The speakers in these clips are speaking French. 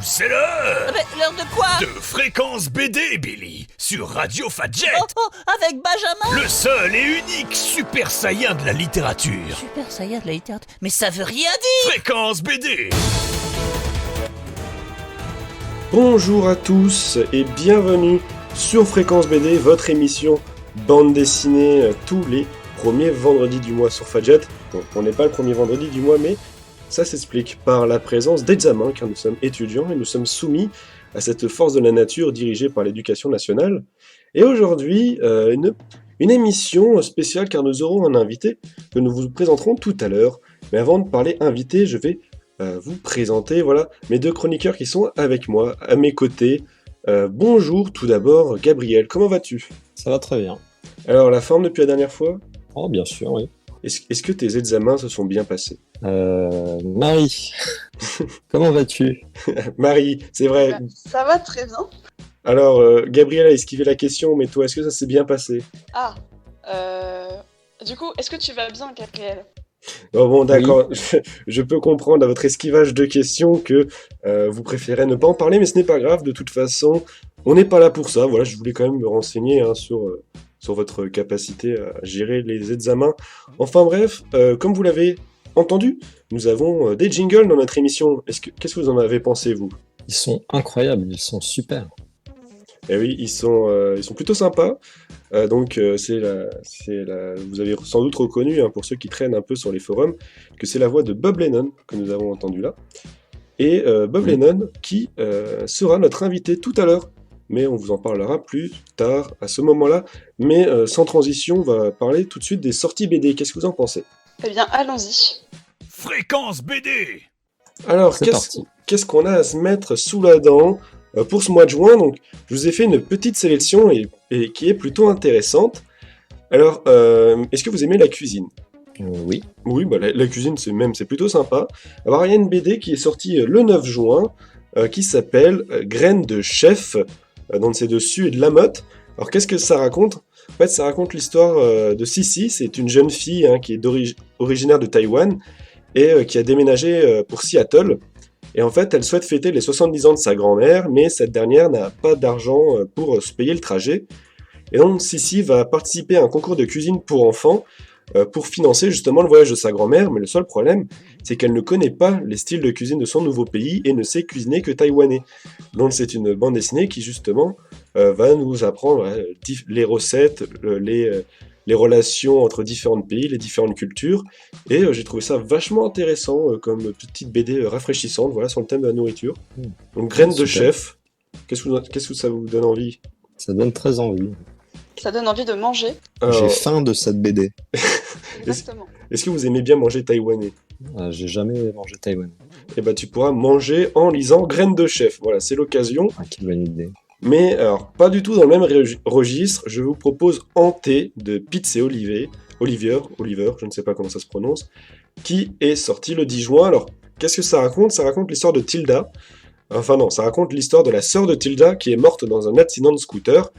c'est l'heure Mais l'heure de quoi? de Fréquence BD, Billy, sur Radio Fadjet, Oh, avec Benjamin? le seul et unique Super Saiyan de la littérature. Super Saiyan de la littérature. Mais ça veut rien dire! Fréquence BD. Bonjour à tous et bienvenue sur Fréquence BD, votre émission bande dessinée tous les premiers vendredis du mois sur Fadjet. Bon, on n'est pas le premier vendredi du mois, mais ça s'explique par la présence d'examens, car nous sommes étudiants et nous sommes soumis à cette force de la nature dirigée par l'éducation nationale. Et aujourd'hui, une émission spéciale, car nous aurons un invité que nous vous présenterons tout à l'heure. Mais avant de parler invité, je vais vous présenter mes deux chroniqueurs qui sont avec moi, à mes côtés. Bonjour tout d'abord, Gabriel, comment vas-tu? Ça va très bien. Alors, la forme depuis la dernière fois? Oh, bien sûr, oui. Est-ce que tes examens se sont bien passés? Marie, comment vas-tu? Marie, c'est vrai. Ça va très bien. Alors, Gabriel a esquivé la question, mais toi, est-ce que ça s'est bien passé? Ah, du coup, est-ce que tu vas bien, Gabriel? Oh, bon, d'accord, je peux comprendre à votre esquivage de questions que vous préférez ne pas en parler, mais ce n'est pas grave, de toute façon, on n'est pas là pour ça. Voilà, je voulais quand même me renseigner sur votre capacité à gérer les examens. Enfin bref, comme vous l'avez entendu, nous avons des jingles dans notre émission. Qu'est-ce que vous en avez pensé, vous? Ils sont incroyables, ils sont super. Eh oui, ils sont plutôt sympas. Vous avez sans doute reconnu, hein, pour ceux qui traînent un peu sur les forums, que c'est la voix de Bob Lennon que nous avons entendue là. Et Bob Lennon qui sera notre invité tout à l'heure. Mais on vous en parlera plus tard, à ce moment-là. Mais sans transition, on va parler tout de suite des sorties BD. Qu'est-ce que vous en pensez? Eh bien, allons-y. Fréquence BD. Alors, C'est parti. qu'est-ce qu'on a à se mettre sous la dent pour ce mois de juin? Donc, je vous ai fait une petite sélection et qui est plutôt intéressante. Alors, est-ce que vous aimez la cuisine? Oui. Oui, bah, la cuisine, c'est plutôt sympa. Alors, il y a une BD qui est sortie le 9 juin, qui s'appelle Graines de chef, donc c'est de Su et de Lamotte. Alors, qu'est-ce que ça raconte? En fait, ça raconte l'histoire de Sissi. C'est une jeune fille, hein, qui est originaire de Taïwan et qui a déménagé pour Seattle. Et en fait, elle souhaite fêter les 70 ans de sa grand-mère, mais cette dernière n'a pas d'argent pour se payer le trajet. Et donc, Sissi va participer à un concours de cuisine pour enfants pour financer justement le voyage de sa grand-mère, mais le seul problème, c'est qu'elle ne connaît pas les styles de cuisine de son nouveau pays et ne sait cuisiner que taïwanais. Donc c'est une bande dessinée qui justement va nous apprendre les recettes, les relations entre différents pays, les différentes cultures, et j'ai trouvé ça vachement intéressant comme petite BD rafraîchissante, voilà, sur le thème de la nourriture. Donc Graines de Super. chef, qu'est-ce que ça vous donne envie? Ça donne très envie. Ça donne envie de manger. Alors, J'ai faim de cette BD. Exactement. est-ce que vous aimez bien manger taïwanais? J'ai jamais mangé taïwanais. Eh ben, tu pourras manger en lisant Graines de chef. Voilà, c'est l'occasion. Ah, quelle bonne idée. Mais alors, pas du tout dans le même registre. Je vous propose Hanté de Pitts et Oliver, je ne sais pas comment ça se prononce, qui est sorti le 10 juin. Alors, qu'est-ce que ça raconte? Ça raconte l'histoire de Tilda. Enfin non, ça raconte l'histoire de la sœur de Tilda qui est morte dans un accident de scooter.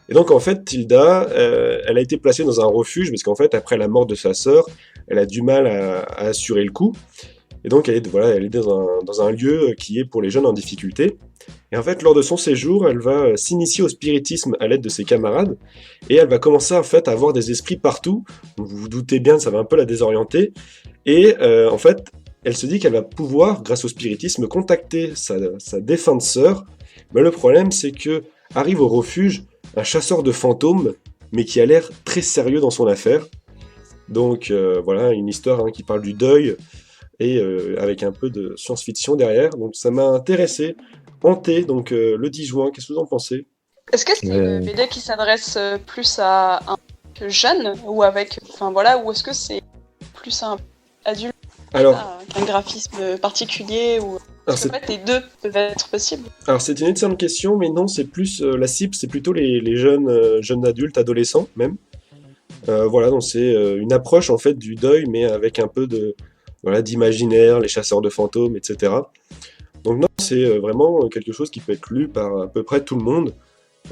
Et donc en fait, Tilda, elle a été placée dans un refuge parce qu'en fait, après la mort de sa sœur, elle a du mal à assurer le coup. Et donc elle est dans un lieu qui est pour les jeunes en difficulté. Et en fait, lors de son séjour, elle va s'initier au spiritisme à l'aide de ses camarades. Et elle va commencer en fait à avoir des esprits partout. Donc, vous vous doutez bien, ça va un peu la désorienter. Et en fait, elle se dit qu'elle va pouvoir, grâce au spiritisme, contacter sa défunte sœur. Mais le problème, c'est que arrive au refuge un chasseur de fantômes, mais qui a l'air très sérieux dans son affaire. Donc voilà, une histoire, hein, qui parle du deuil, et avec un peu de science-fiction derrière. Donc ça m'a intéressé. Hanté, donc le 10 juin, qu'est-ce que vous en pensez? Est-ce que c'est une BD qui s'adresse plus à un jeune ou ou est-ce que c'est plus un adulte Alors, qu'un graphisme particulier ou parce qu'en fait les deux peuvent être possibles. alors c'est une excellente question, mais non, c'est plus la cible, c'est plutôt les jeunes adultes, adolescents même. Voilà, donc c'est une approche en fait du deuil, mais avec un peu d'imaginaire, les chasseurs de fantômes, etc. Donc non, c'est vraiment quelque chose qui peut être lu par à peu près tout le monde.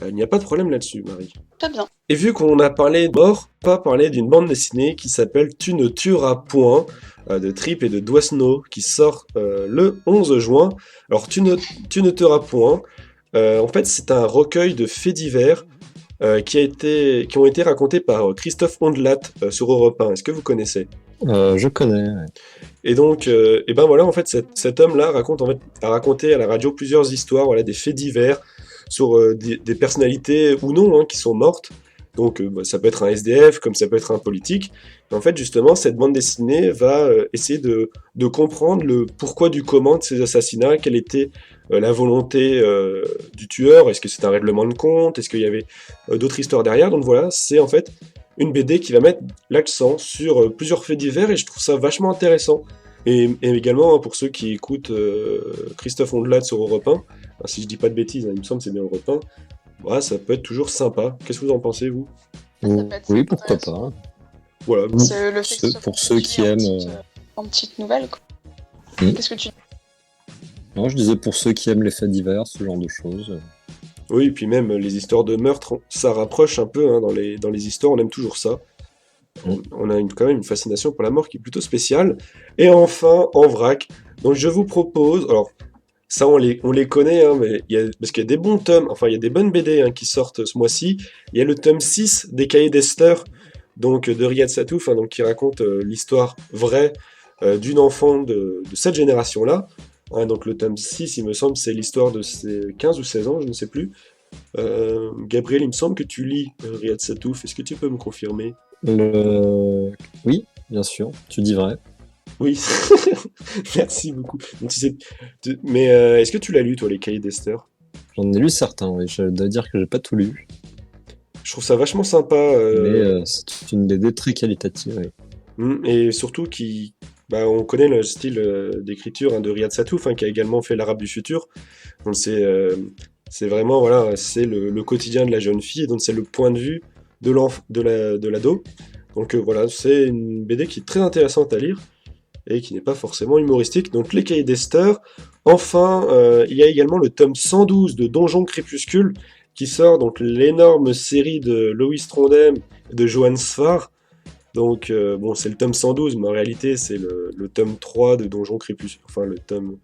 Il n'y a pas de problème là-dessus, Marie. Très bien. Et vu qu'on a parlé de mort, pas parler d'une bande dessinée qui s'appelle Tu ne tueras point de Trip et de Doisneau qui sort le 11 juin. Alors tu ne tueras point, en fait c'est un recueil de faits divers qui ont été racontés par Christophe Ondelat sur Europe 1. Est-ce que vous connaissez? Je connais. Ouais. Et donc, et ben voilà, en fait, cet homme-là a raconté à la radio plusieurs histoires, voilà, des faits divers sur des personnalités ou non qui sont mortes. Donc, ça peut être un SDF, comme ça peut être un politique. Et en fait, justement, cette bande dessinée va essayer de comprendre le pourquoi du comment de ces assassinats, quelle était la volonté du tueur, est-ce que c'est un règlement de compte, est-ce qu'il y avait d'autres histoires derrière. Donc voilà, c'est en fait une BD qui va mettre l'accent sur plusieurs faits divers et je trouve ça vachement intéressant. Et également, pour ceux qui écoutent Christophe Ondelat sur Europe 1, si je dis pas de bêtises, il me semble que c'est bien Europe 1, voilà, ça peut être toujours sympa. Qu'est-ce que vous en pensez, vous? Ça peut être Oui, pourquoi intéressant. pas. Voilà. C'est le fait que ce soit Pour ceux qui en aiment. en petite nouvelle, quoi. Mm. Qu'est-ce que tu dis? Non, je disais pour ceux qui aiment les faits divers, ce genre de choses. Oui, et puis même les histoires de meurtre, ça rapproche un peu dans les histoires, on aime toujours ça. On a quand même une fascination pour la mort qui est plutôt spéciale. Et enfin, en vrac, donc je vous propose, alors ça on les connaît, mais parce qu'il y a des bons tomes, enfin il y a des bonnes BD qui sortent ce mois-ci. Il y a le tome 6 des Cahiers d'Esther, donc de Riyad Satouf, donc qui raconte l'histoire vraie d'une enfant de cette génération-là. Donc le tome 6, il me semble, c'est l'histoire de ses 15 ou 16 ans, je ne sais plus. Gabriel, il me semble que tu lis Riyad Satouf, est-ce que tu peux me confirmer? Oui, bien sûr, tu dis vrai. Oui, merci beaucoup. Donc, mais est-ce que tu l'as lu, toi, les Cahiers d'Esther? J'en ai lu certains, oui. Je dois dire que j'ai pas tout lu. Je trouve ça vachement sympa. Mais c'est une BD très qualitative, oui. Et surtout, on connaît le style d'écriture de Riyad Satouf, qui a également fait L'Arabe du futur. Donc c'est vraiment, voilà, c'est le quotidien de la jeune fille, donc c'est le point de vue de l'ado. Donc voilà, c'est une BD qui est très intéressante à lire et qui n'est pas forcément humoristique. Donc les Cahiers d'Esther. Enfin, il y a également le tome 112 de Donjon Crépuscule qui sort, donc l'énorme série de Loïs Trondheim et de Johan Sfar. Donc c'est le tome 112, mais en réalité c'est le tome 3 de Donjon Crépuscule, enfin le tome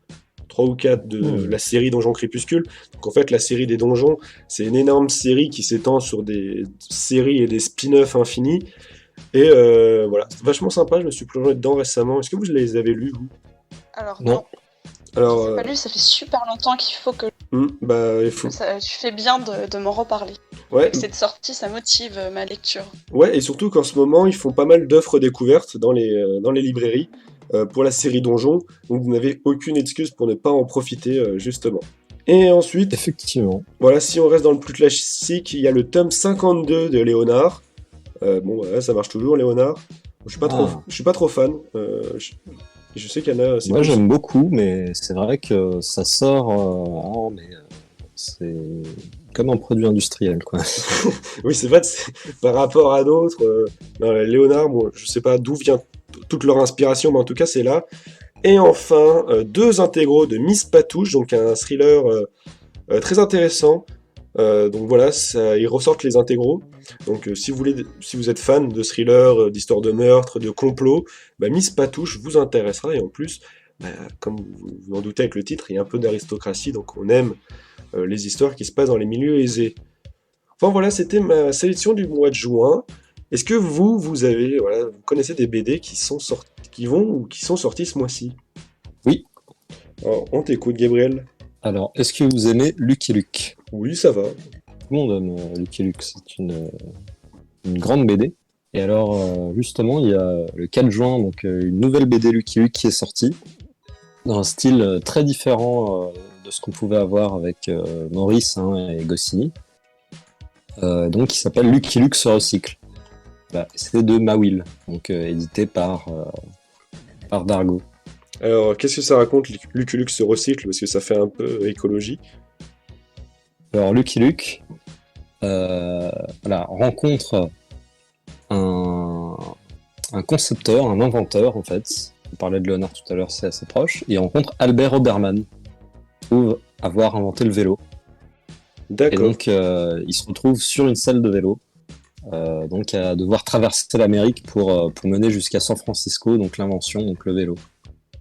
3 ou 4 de la série Donjon Crépuscule. Donc en fait la série des donjons, c'est une énorme série qui s'étend sur des séries et des spin-offs infinis. Et voilà, c'est vachement sympa, je me suis plongé dedans récemment. Est-ce que vous les avez lus, vous? Alors Non. non. Alors, Je l'ai pas lu, ça fait super longtemps qu'il faut que il faut. tu fais bien de m'en reparler. Ouais, Cette sortie, ça motive ma lecture. ouais, et surtout qu'en ce moment, ils font pas mal d'offres découvertes dans les librairies pour la série Donjon, donc vous n'avez aucune excuse pour ne pas en profiter, justement. Et ensuite, Effectivement. voilà, si on reste dans le plus classique, il y a le tome 52 de Léonard. Voilà, ça marche toujours, Léonard. Je suis pas trop fan. Je sais qu'il y en a. Moi, j'aime beaucoup, mais c'est vrai que ça sort c'est comme un produit industriel, quoi. Oui, c'est vrai, par rapport à d'autres. Léonard, je sais pas d'où vient toute leur inspiration, mais en tout cas, c'est là. Et enfin, 2 intégraux de Miss Patouche, donc un thriller très intéressant. Donc voilà, ils ressortent les intégraux. Donc si vous êtes fan de thriller, d'histoire de meurtre, de complot, Miss Patouche vous intéressera. Et en plus, comme vous en doutez avec le titre, il y a un peu d'aristocratie, donc on aime les histoires qui se passent dans les milieux aisés. Enfin voilà, c'était ma sélection du mois de juin. Est-ce que vous connaissez des BD qui sont sortis ce mois-ci? Oui. Alors, on t'écoute, Gabriel. Alors, est-ce que vous aimez Lucky Luke? Oui, ça va. Tout le monde aime Lucky Luke, c'est une grande BD. Et alors, justement, il y a le 4 juin, donc une nouvelle BD Lucky Luke qui est sortie, dans un style très différent de ce qu'on pouvait avoir avec Maurice et Goscinny. Donc, qui s'appelle Lucky Luke se recycle. C'est de Mawil, donc édité par Dargo. Alors, qu'est-ce que ça raconte, Lucky Luke se recycle, parce que ça fait un peu écologie. Alors, Lucky Luke rencontre un concepteur, un inventeur, en fait. On parlait de Léonard tout à l'heure, c'est assez proche. Et il rencontre Albert Obermann, qui trouve avoir inventé le vélo. Et D'accord. donc, il se retrouve sur une selle de vélo, donc à devoir traverser l'Amérique pour mener jusqu'à San Francisco, donc l'invention, donc le vélo.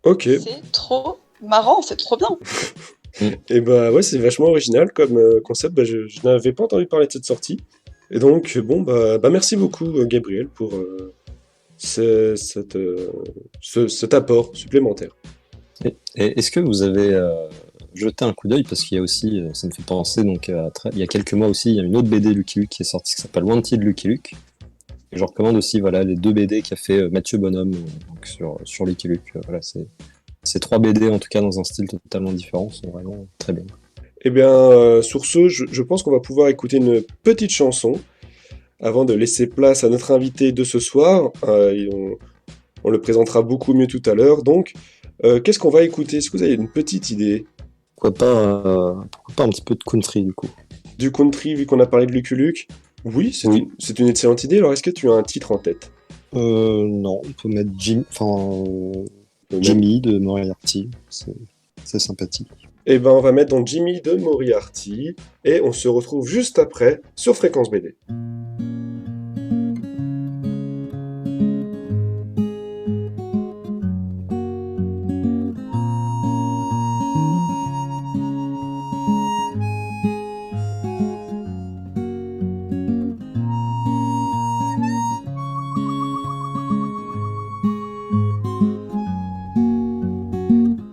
Ok. C'est trop marrant, c'est trop bien. Et bah ouais, c'est vachement original comme concept. Bah, je n'avais pas entendu parler de cette sortie. Et donc, bon, bah merci beaucoup, Gabriel, pour cet apport supplémentaire. Et est-ce que vous avez jeté un coup d'œil, parce qu'il y a aussi, ça me fait penser, donc il y a quelques mois aussi, il y a une autre BD Lucky Luke qui est sortie qui s'appelle Wanted Lucky Luke. Et je recommande aussi voilà, les 2 BD qu'a fait Mathieu Bonhomme donc sur Lucky Luke. Voilà, ces 3 BD, en tout cas dans un style totalement différent, sont vraiment très bien. Eh bien, sur ce, je pense qu'on va pouvoir écouter une petite chanson avant de laisser place à notre invité de ce soir. Et on le présentera beaucoup mieux tout à l'heure. Donc, qu'est-ce qu'on va écouter? Est-ce que vous avez une petite idée? Pourquoi pas un petit peu de country du coup? Du country, vu qu'on a parlé de Lucky Luke? Oui, c'est une excellente idée. Alors, est-ce que tu as un titre en tête? Non, on peut mettre Jimmy de Moriarty, c'est sympathique. Eh ben, on va mettre donc Jimmy de Moriarty. Et on se retrouve juste après sur Fréquence BD.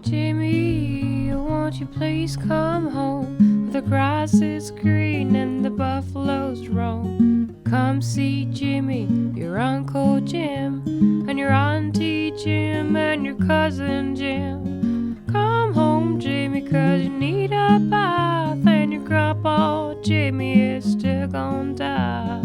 Jimmy, won't you please come home? The grass is green and the buffaloes roam. Come see Jimmy, your Uncle Jim, and your Auntie Jim, and your cousin Jim. Come home, Jimmy, 'cause you need a bath, and your grandpa Jimmy is still gonna die.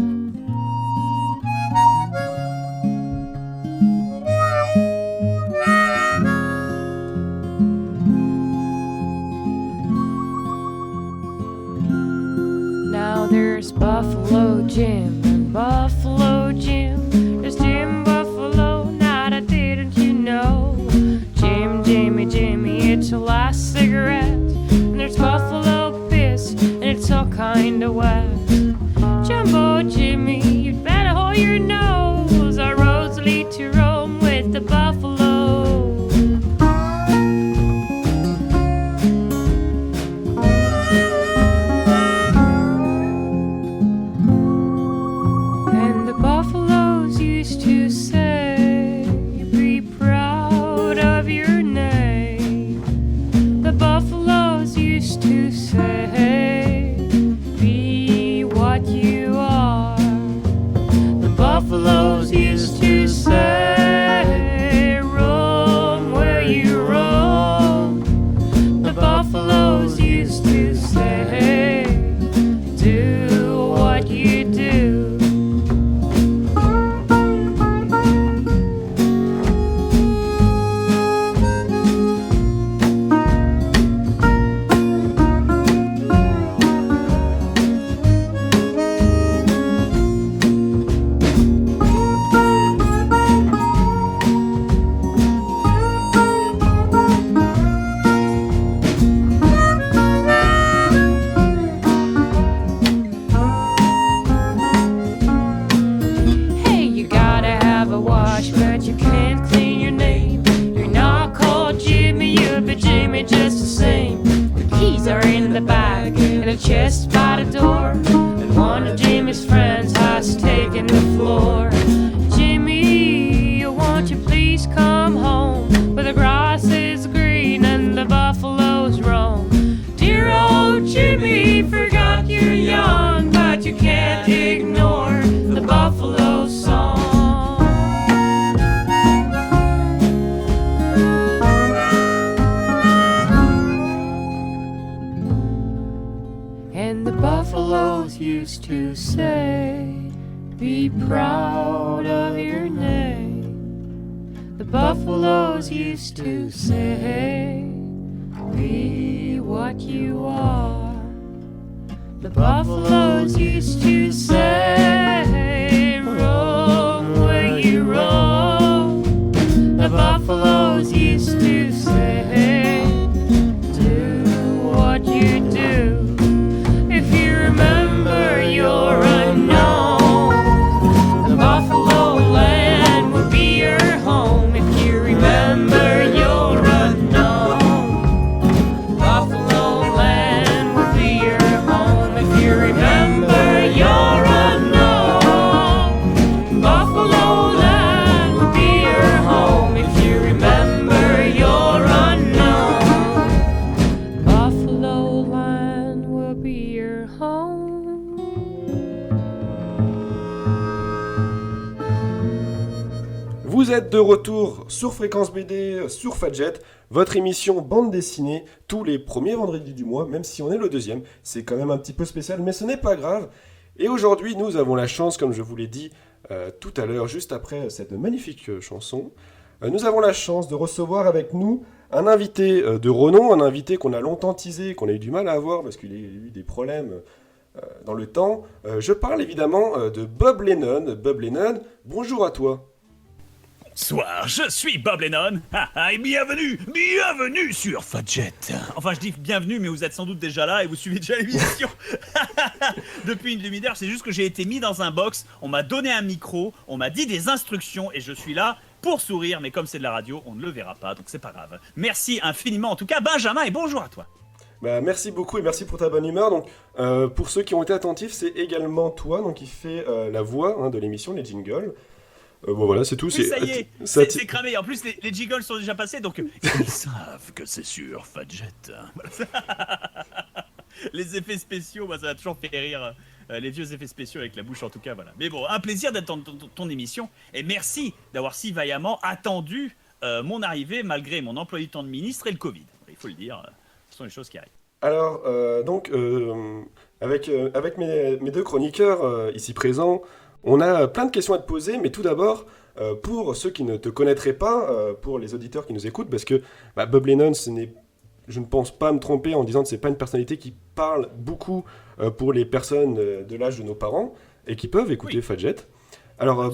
Now there's Buffalo Jim and Buffalo Jim. There's Jim Buffalo, now that didn't you know? Jim, Jimmy, Jimmy, it's your last cigarette. And there's Buffalo Piss, and it's all kinda wet. Jumbo Jimmy, you'd better hold your nose. Our roads lead to Rome with the buffalo. And the buffaloes used to say, be proud of your name. The buffaloes used to say, be what you are. The buffaloes used to say, roam where you roam. The buffaloes used to say, do what you do. Hey, you gotta have a wash, but you can't clean your name. You're not called Jimmy, you'll be Jimmy just the same. The keys are in the bag, and the chest by the door. And one of Jimmy's friends has taken the floor. Jimmy, won't you please come home? Where the grass is green and the buffaloes roam. Dear old Jimmy, forgot you're young, but you can't ignore the buffalo song. And the buffaloes used to say, be proud of your name. The buffaloes used to say, be what you are. The buffaloes used to say, roam where you roam. The buffaloes used to say, do what you do. If you Vous êtes de retour sur Fréquence BD, sur Fadjet, votre émission bande dessinée, tous les premiers vendredis du mois, même si on est le deuxième. C'est quand même un petit peu spécial, mais ce n'est pas grave. Et aujourd'hui, nous avons la chance, comme je vous l'ai dit tout à l'heure, juste après cette magnifique chanson, nous avons la chance de recevoir avec nous un invité de renom, un invité qu'on a longtemps teasé, qu'on a eu du mal à avoir parce qu'il a eu des problèmes dans le temps. Je parle évidemment de Bob Lennon. Bob Lennon, bonjour à toi. Bonsoir, je suis Bob Lennon, et bienvenue sur Fadjet. Enfin, je dis bienvenue, mais vous êtes sans doute déjà là et vous suivez déjà l'émission depuis une demi-heure. C'est juste que j'ai été mis dans un box, on m'a donné un micro, on m'a dit des instructions et je suis là pour sourire, mais comme c'est de la radio, on ne le verra pas, donc c'est pas grave. Merci infiniment en tout cas, Benjamin, et bonjour à toi. Bah, merci beaucoup et merci pour ta bonne humeur. Donc, pour ceux qui ont été attentifs, c'est également toi donc, qui fait la voix de l'émission, les jingles. Bon voilà, c'est tout. Oui, ça y est, c'est cramé. En plus, les jingles sont déjà passés, donc ils savent que c'est sur Fadjet. Voilà. Les effets spéciaux, ça a toujours fait rire. Les vieux effets spéciaux avec la bouche, en tout cas, voilà. Mais bon, un plaisir d'être dans ton émission. Et merci d'avoir si vaillamment attendu mon arrivée, malgré mon emploi du temps de ministre et le Covid. Il faut le dire, ce sont les choses qui arrivent. Alors, avec mes deux chroniqueurs ici présents, on a plein de questions à te poser, mais tout d'abord, pour ceux qui ne te connaîtraient pas, pour les auditeurs qui nous écoutent, parce que Bob Lennon, je ne pense pas me tromper en disant que ce n'est pas une personnalité qui parle beaucoup pour les personnes de l'âge de nos parents, et qui peuvent écouter Fadjet. Alors,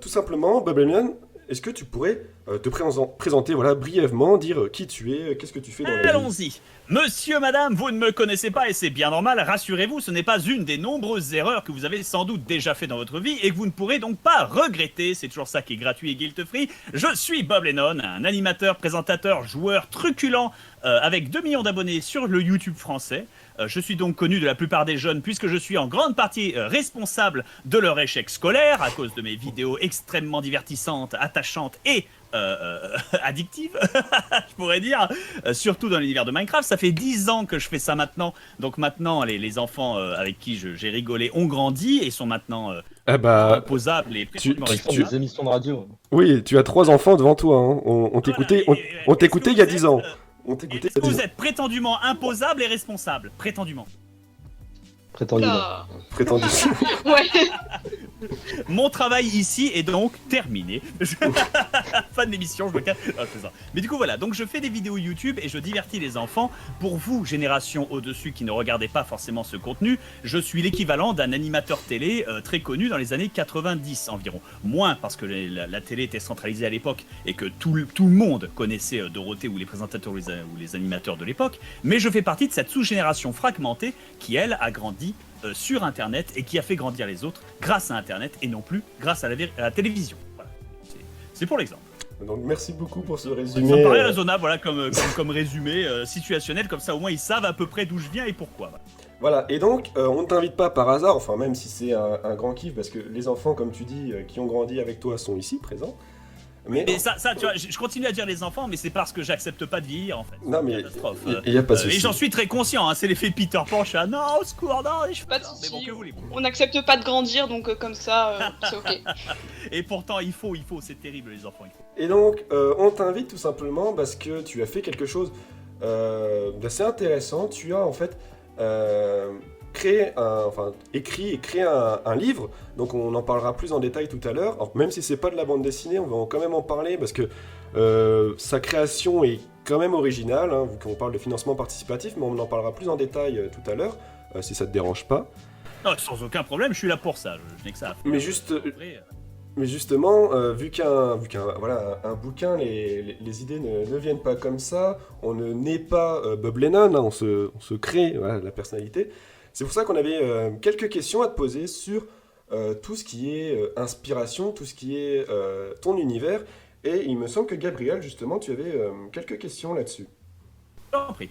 tout simplement, Bob Lennon, est-ce que tu pourrais te présenter brièvement, dire qui tu es, qu'est-ce que tu fais dans la vie ? Allons-y. Monsieur, madame, vous ne me connaissez pas et c'est bien normal, rassurez-vous, ce n'est pas une des nombreuses erreurs que vous avez sans doute déjà fait dans votre vie et que vous ne pourrez donc pas regretter, c'est toujours ça qui est gratuit et guilt-free. Je suis Bob Lennon, un animateur, présentateur, joueur truculent avec 2 millions d'abonnés sur le YouTube français. Je suis donc connu de la plupart des jeunes puisque je suis en grande partie responsable de leur échec scolaire à cause de mes vidéos extrêmement divertissantes, attachantes et addictive, je pourrais dire, surtout dans l'univers de Minecraft. Ça fait 10 ans que je fais ça maintenant, donc maintenant les enfants avec qui j'ai rigolé ont grandi et sont maintenant posables et tu fais des émissions de radio. Oui, tu as 3 enfants devant toi, hein. On t'écoutait il y a 10 ans. Est-ce que vous êtes prétendument imposable et responsable? Prétendument. Prétendu. Ouais. Mon travail ici est donc terminé. Fin de l'émission, je me casse. Ah, c'est ça. Mais du coup, voilà. Donc, je fais des vidéos YouTube et je divertis les enfants. Pour vous, génération au-dessus qui ne regardez pas forcément ce contenu, je suis l'équivalent d'un animateur télé très connu dans les années 90 environ. Moins parce que la télé était centralisée à l'époque et que tout le monde connaissait Dorothée ou les présentateurs ou les animateurs de l'époque. Mais je fais partie de cette sous-génération fragmentée qui, elle, a grandi sur Internet et qui a fait grandir les autres grâce à Internet et non plus grâce à la télévision. Voilà. C'est pour l'exemple. Donc merci beaucoup pour ce résumé. Ça me paraît raisonnable, voilà, comme résumé situationnel, comme ça au moins ils savent à peu près d'où je viens et pourquoi. Voilà, et donc on ne t'invite pas par hasard, enfin même si c'est un grand kiff, parce que les enfants, comme tu dis, qui ont grandi avec toi sont ici, présents. Mais ça, tu vois, je continue à dire les enfants, mais c'est parce que j'accepte pas de vieillir en fait. Non mais il y a pas de souci. Et j'en suis très conscient, hein, c'est l'effet Peter Pan, je suis non, au secours, non, je pas de mais bon, soucis. que voulez-vous. On n'accepte pas de grandir, donc comme ça, c'est ok. Et pourtant, il faut, c'est terrible les enfants. Et donc, on t'invite tout simplement parce que tu as fait quelque chose d'assez intéressant. Tu as en fait écrit et créé un livre. Donc on en parlera plus en détail tout à l'heure. Alors, même si c'est pas de la bande dessinée, on va quand même en parler parce que sa création est quand même originale, hein, vu qu'on parle de financement participatif, mais on en parlera plus en détail tout à l'heure, si ça te dérange pas. Non, sans aucun problème, je suis là pour ça, je n'ai que ça à faire. Mais justement, vu qu'un bouquin, les idées ne viennent pas comme ça, on ne naît pas Bob Lennon, hein, on se crée la personnalité. C'est pour ça qu'on avait quelques questions à te poser sur tout ce qui est inspiration, tout ce qui est ton univers. Et il me semble que Gabriel, justement, tu avais quelques questions là-dessus. J'en prie.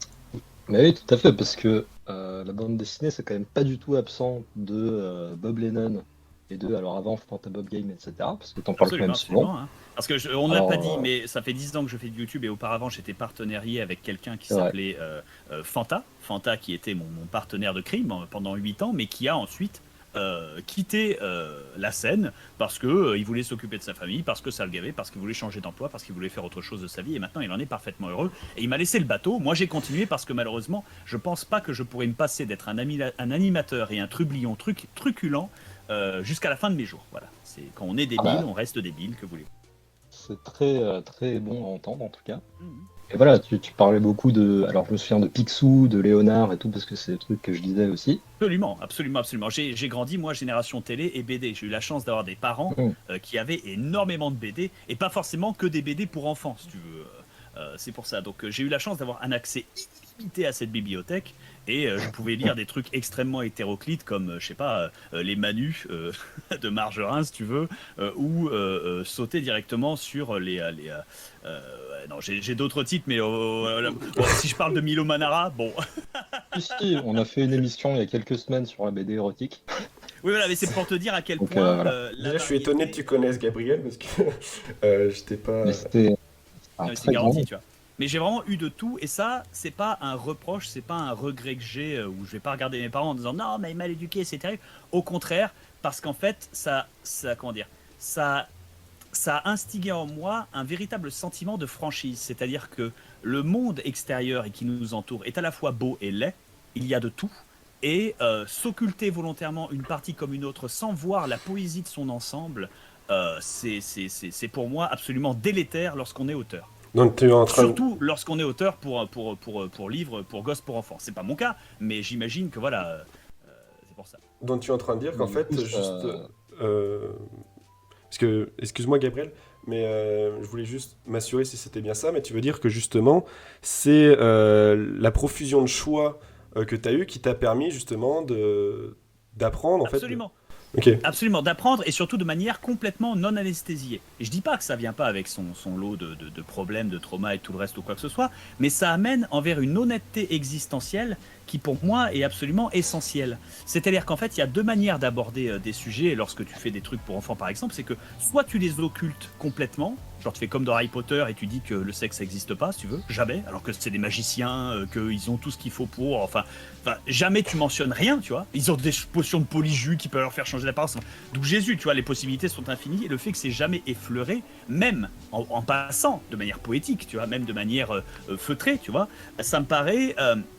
Mais oui, tout à fait, parce que la bande dessinée, c'est quand même pas du tout absent de Bob Lennon et alors avant Fantabob Game, etc. Parce que t'en parles quand même souvent. Hein. Parce que on n'a pas dit, mais ça fait 10 ans que je fais du YouTube et auparavant j'étais partenarié avec quelqu'un qui s'appelait Fanta qui était mon partenaire de crime pendant 8 ans, mais qui a ensuite quitter la scène parce que il voulait s'occuper de sa famille, parce que ça le gavait, parce qu'il voulait changer d'emploi, parce qu'il voulait faire autre chose de sa vie, et maintenant il en est parfaitement heureux. Et il m'a laissé le bateau. Moi j'ai continué parce que malheureusement, je pense pas que je pourrais me passer d'être un animateur et un trublion truculent jusqu'à la fin de mes jours. Voilà. C'est quand on est débile, on reste débile, que voulez-vous. C'est très, très bon à entendre en tout cas. Mhm. Et voilà, tu parlais beaucoup de. Alors je me souviens de Picsou, de Léonard et tout, parce que c'est des trucs que je lisais aussi. Absolument, absolument, absolument. J'ai grandi, moi, génération télé et BD. J'ai eu la chance d'avoir des parents qui avaient énormément de BD, et pas forcément que des BD pour enfants, si tu veux. C'est pour ça. Donc j'ai eu la chance d'avoir un accès illimité à cette bibliothèque, et je pouvais lire des trucs extrêmement hétéroclites comme, je sais pas, les Manus de Margerin, si tu veux, ou sauter directement sur non, j'ai d'autres titres, mais bon, si je parle de Milo Manara, bon. Si, on a fait une émission il y a quelques semaines sur la BD érotique. Oui, voilà, mais c'est pour te dire à quel Donc, point. voilà. Déjà, je suis étonné que tu connaisses Gabriel parce que j'étais pas. Mais c'était un Non, mais c'est très grand garanti, nom. tu vois. Mais j'ai vraiment eu de tout, et ça, c'est pas un reproche, c'est pas un regret que j'ai, où je vais pas regarder mes parents en disant non, mais il m'a mal éduqué, c'est terrible. Au contraire, parce qu'en fait, comment dire, ça a instigé en moi un véritable sentiment de franchise. C'est-à-dire que le monde extérieur et qui nous entoure est à la fois beau et laid, il y a de tout, et s'occulter volontairement une partie comme une autre sans voir la poésie de son ensemble, c'est pour moi absolument délétère lorsqu'on est auteur. Donc tu es en train de... Surtout lorsqu'on est auteur pour livres, pour gosses, pour enfants. C'est pas mon cas, mais j'imagine que voilà, c'est pour ça. Donc tu es en train de dire qu'en Du fait, coup, ça- juste... parce que, excuse-moi Gabriel, mais je voulais juste m'assurer si c'était bien ça, mais tu veux dire que justement, c'est la profusion de choix que tu as eu qui t'a permis justement d'apprendre en fait. Absolument. Ok. Absolument, d'apprendre, et surtout de manière complètement non anesthésiée. Et je dis pas que ça vient pas avec son lot de problèmes, de traumas et tout le reste ou quoi que ce soit, mais ça amène envers une honnêteté existentielle qui pour moi est absolument essentielle. C'est-à-dire qu'en fait, il y a deux manières d'aborder des sujets lorsque tu fais des trucs pour enfants par exemple, c'est que soit tu les occultes complètement, genre tu fais comme dans Harry Potter et tu dis que le sexe n'existe pas, si tu veux, jamais, alors que c'est des magiciens, qu'ils ont tout ce qu'il faut pour, enfin, jamais tu mentionnes rien, tu vois. Ils ont des potions de polyjus qui peuvent leur faire changer d'apparence. D'où Jésus, tu vois, les possibilités sont infinies, et le fait que c'est jamais effleuré, même en passant de manière poétique, tu vois, même de manière feutrée, tu vois, ça me paraît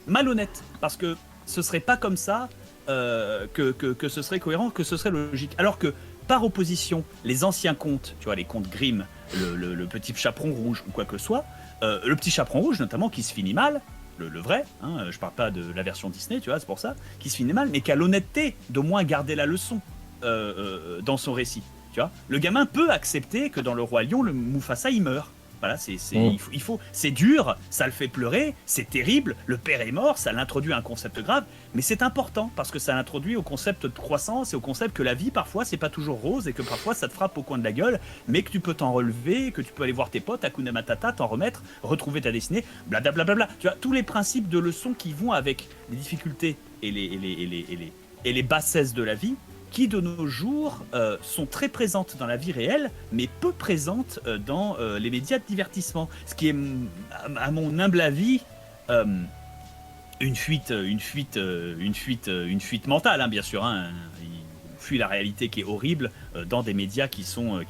malhonnête, parce que ce serait pas comme ça que ce serait cohérent, que ce serait logique. Alors que, par opposition, les anciens contes, tu vois, les contes Grimm, le petit chaperon rouge ou quoi que ce soit, le petit chaperon rouge notamment qui se finit mal, le vrai, hein, je parle pas de la version Disney, tu vois, c'est pour ça, qui se finit mal, mais qui a l'honnêteté d'au moins garder la leçon dans son récit, tu vois. Le gamin peut accepter que dans le Roi Lion, le Mufasa il meurt. Voilà, c'est dur, ça le fait pleurer, c'est terrible, le père est mort, ça l'introduit à un concept grave, mais c'est important parce que ça l'introduit au concept de croissance et au concept que la vie parfois c'est pas toujours rose et que parfois ça te frappe au coin de la gueule, mais que tu peux t'en relever, que tu peux aller voir tes potes, Hakuna Matata, t'en remettre, retrouver ta destinée, blablabla. Tu vois, tous les principes de leçons qui vont avec les difficultés et les bassesses de la vie, qui de nos jours sont très présentes dans la vie réelle, mais peu présentes dans les médias de divertissement. Ce qui est, à mon humble avis, une fuite mentale, hein, bien sûr. Hein. Il fuit la réalité qui est horrible dans des médias qui sont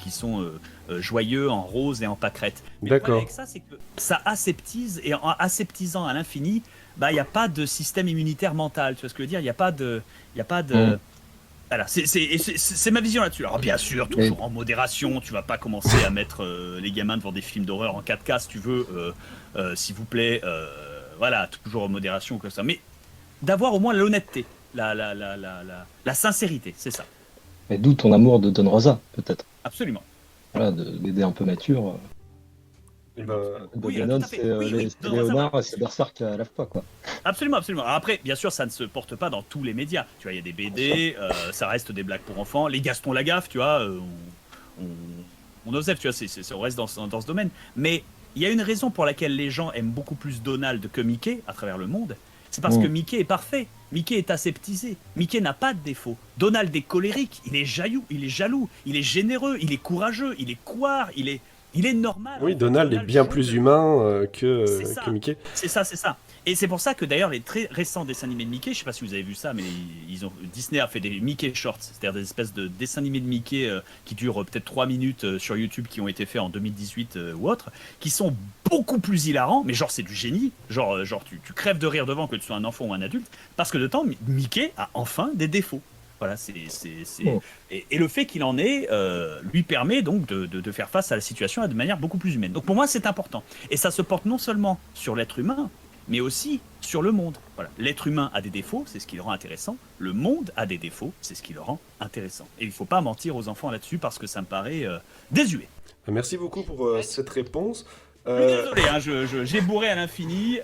joyeux, en rose et en pâquerette. Mais le problème avec ça, c'est que ça aseptise, et en aseptisant à l'infini, il n'y a pas de système immunitaire mental. Tu vois ce que je veux dire ? Il n'y a pas de Voilà, c'est ma vision là-dessus. Alors bien sûr, toujours en modération, tu vas pas commencer à mettre les gamins devant des films d'horreur en 4K si tu veux, s'il vous plaît, voilà, toujours en modération comme ça. Mais d'avoir au moins l'honnêteté, la sincérité, c'est ça. Mais d'où ton amour de Don Rosa, peut-être. Absolument. Voilà, de BD un peu mature. Oui, Ganon, tout à fait. c'est Oui, c'est Don Rosa, Léonard ouais. et c'est Berserk à la fois, quoi. Absolument, absolument. Alors après, bien sûr, ça ne se porte pas dans tous les médias. Tu vois, il y a des BD, ça reste des blagues pour enfants. Les Gaston Lagaffe, tu vois, on osef, tu vois, on reste dans ce domaine. Mais il y a une raison pour laquelle les gens aiment beaucoup plus Donald que Mickey à travers le monde. C'est parce que Mickey est parfait. Mickey est aseptisé. Mickey n'a pas de défaut. Donald est colérique, il est jaloux, il est généreux, il est courageux, il est couard, il est Il est normal. Oui, en fait. Donald est bien joue plus de- humain C'est ça. que Mickey. C'est ça. Et c'est pour ça que d'ailleurs les très récents dessins animés de Mickey, je sais pas si vous avez vu ça, mais Disney a fait des Mickey Shorts, c'est-à-dire des espèces de dessins animés de Mickey qui durent peut-être 3 minutes sur YouTube, qui ont été faits en 2018 ou autre, qui sont beaucoup plus hilarants, mais genre c'est du génie, genre tu crèves de rire devant que tu sois un enfant ou un adulte, parce que de temps Mickey a enfin des défauts. Voilà, et le fait qu'il en ait lui permet donc de faire face à la situation de manière beaucoup plus humaine. Donc pour moi, c'est important. Et ça se porte non seulement sur l'être humain, mais aussi sur le monde. Voilà. L'être humain a des défauts, c'est ce qui le rend intéressant. Le monde a des défauts, c'est ce qui le rend intéressant. Et il ne faut pas mentir aux enfants là-dessus parce que ça me paraît désuet. Merci beaucoup pour cette réponse. Je suis désolé, hein, j'ai bourré à l'infini,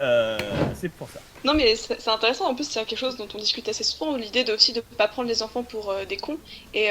c'est pour ça. Non mais c'est intéressant, en plus c'est quelque chose dont on discute assez souvent, l'idée aussi de pas prendre les enfants pour des cons, et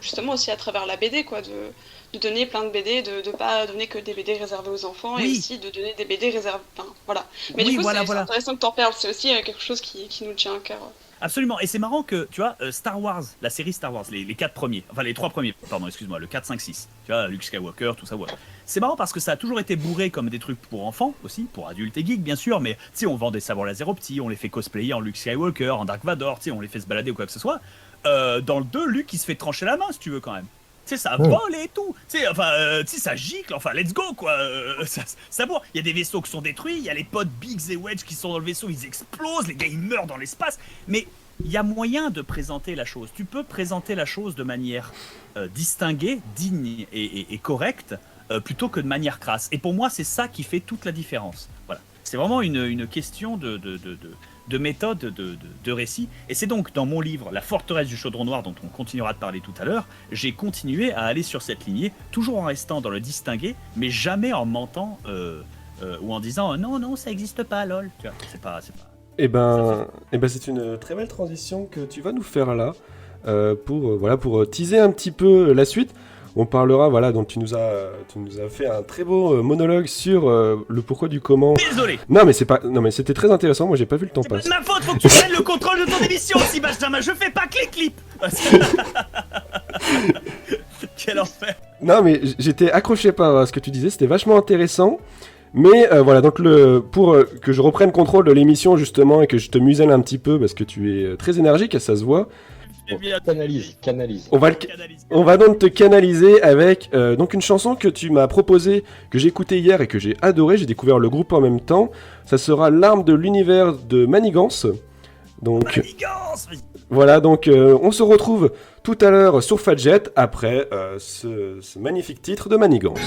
justement aussi à travers la BD, quoi, de donner plein de BD, de pas donner que des BD réservés aux enfants, Oui. et aussi de donner des BD réservés, enfin voilà. Mais Oui, du coup voilà. c'est intéressant que t'en parles, c'est aussi quelque chose qui nous tient à cœur. Absolument, et c'est marrant que, tu vois, Star Wars, la série Star Wars, les 4 premiers, enfin les 3 premiers, pardon, excuse-moi, le 4, 5, 6, tu vois, Luke Skywalker, tout ça, voilà. C'est marrant parce que ça a toujours été bourré comme des trucs pour enfants aussi, pour adultes et geeks bien sûr, mais tu sais, on vend des sabres laser aux petits, on les fait cosplayer en Luke Skywalker, en Dark Vador, tu sais, on les fait se balader ou quoi que ce soit. Dans le 2, Luke il se fait trancher la main si tu veux quand même. Tu sais, ça vole et tout. Tu sais, enfin, tu sais, ça gicle, enfin, let's go, quoi. Ça bourre. Il y a des vaisseaux qui sont détruits, il y a les potes Biggs et Wedge qui sont dans le vaisseau, ils explosent, les gars, ils meurent dans l'espace. Mais il y a moyen de présenter la chose. Tu peux présenter la chose de manière distinguée, digne et correcte, plutôt que de manière crasse. Et pour moi, c'est ça qui fait toute la différence. Voilà. C'est vraiment une question de méthode, de récit. Et c'est donc dans mon livre, La forteresse du chaudron noir, dont on continuera de parler tout à l'heure, j'ai continué à aller sur cette lignée, toujours en restant dans le distingué, mais jamais en mentant ou en disant non, ça n'existe pas, lol. Tu vois, c'est pas... Eh ben, c'est une très belle transition que tu vas nous faire là, pour teaser un petit peu la suite. On parlera, voilà, donc tu nous as fait un très beau monologue sur le pourquoi du comment. Désolé. Non mais c'était très intéressant. Moi j'ai pas vu le temps C'est pas passer. de ma faute, faut que tu prennes le contrôle de ton émission aussi, Benjamin. Je fais pas que les clips. Quel enfer. Non mais j'étais accroché par ce que tu disais. C'était vachement intéressant. Mais voilà, donc pour que je reprenne contrôle de l'émission justement et que je te muselle un petit peu parce que tu es très énergique et ça se voit. Canalise. On va donc te canaliser avec donc une chanson que tu m'as proposée, que j'ai écoutée hier et que j'ai adoré. J'ai découvert le groupe en même temps. Ça sera L'arme de l'univers de Manigance. Donc voilà, donc on se retrouve tout à l'heure sur Fadjet après ce magnifique titre de Manigance.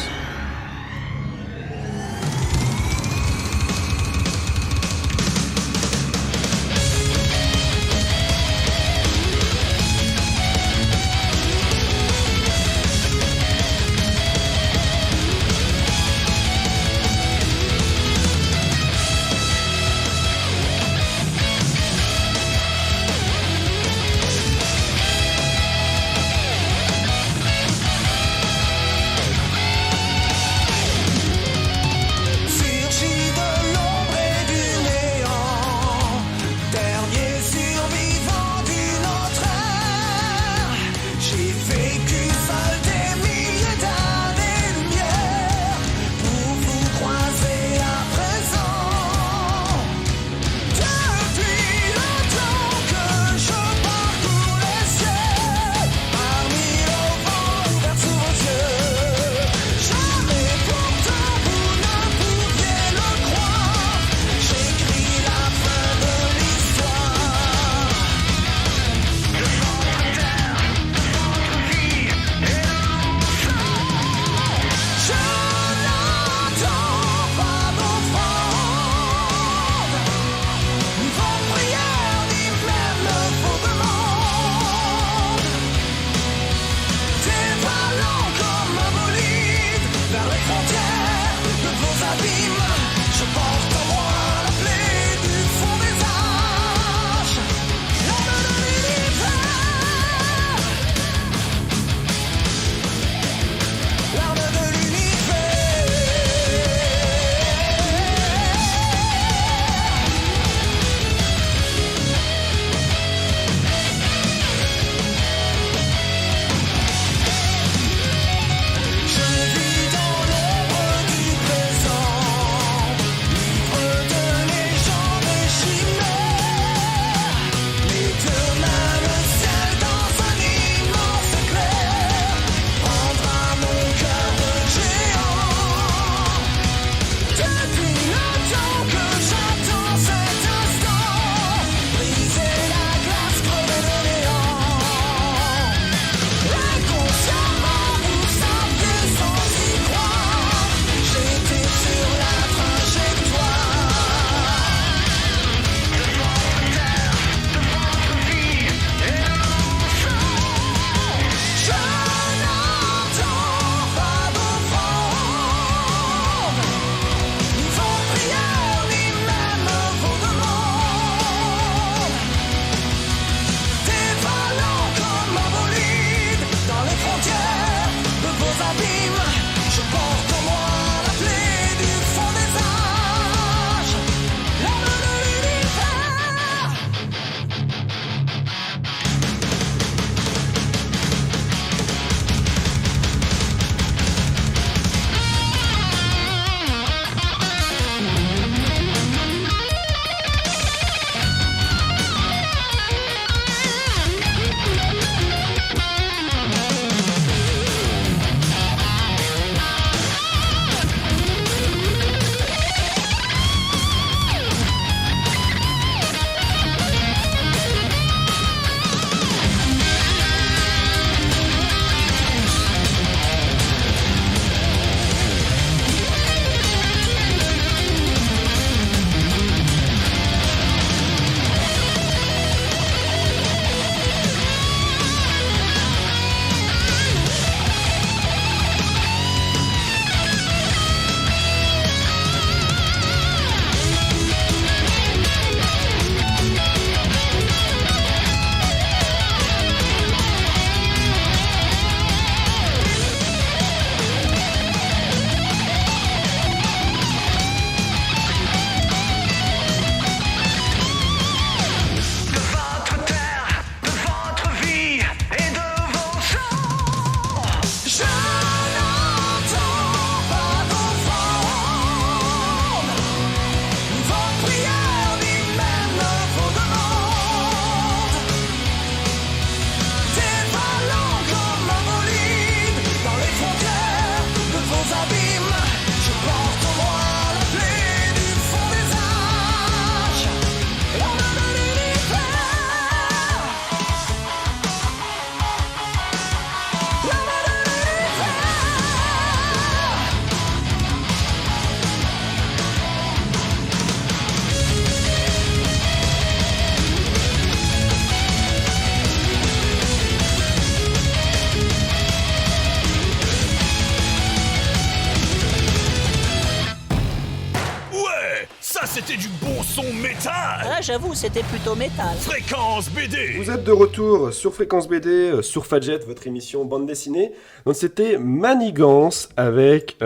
Ça, c'était du bon son métal. Ah, j'avoue, c'était plutôt métal. Fréquence BD. Vous êtes de retour sur Fréquence BD, sur Fadjet, votre émission bande dessinée. Donc c'était Manigance avec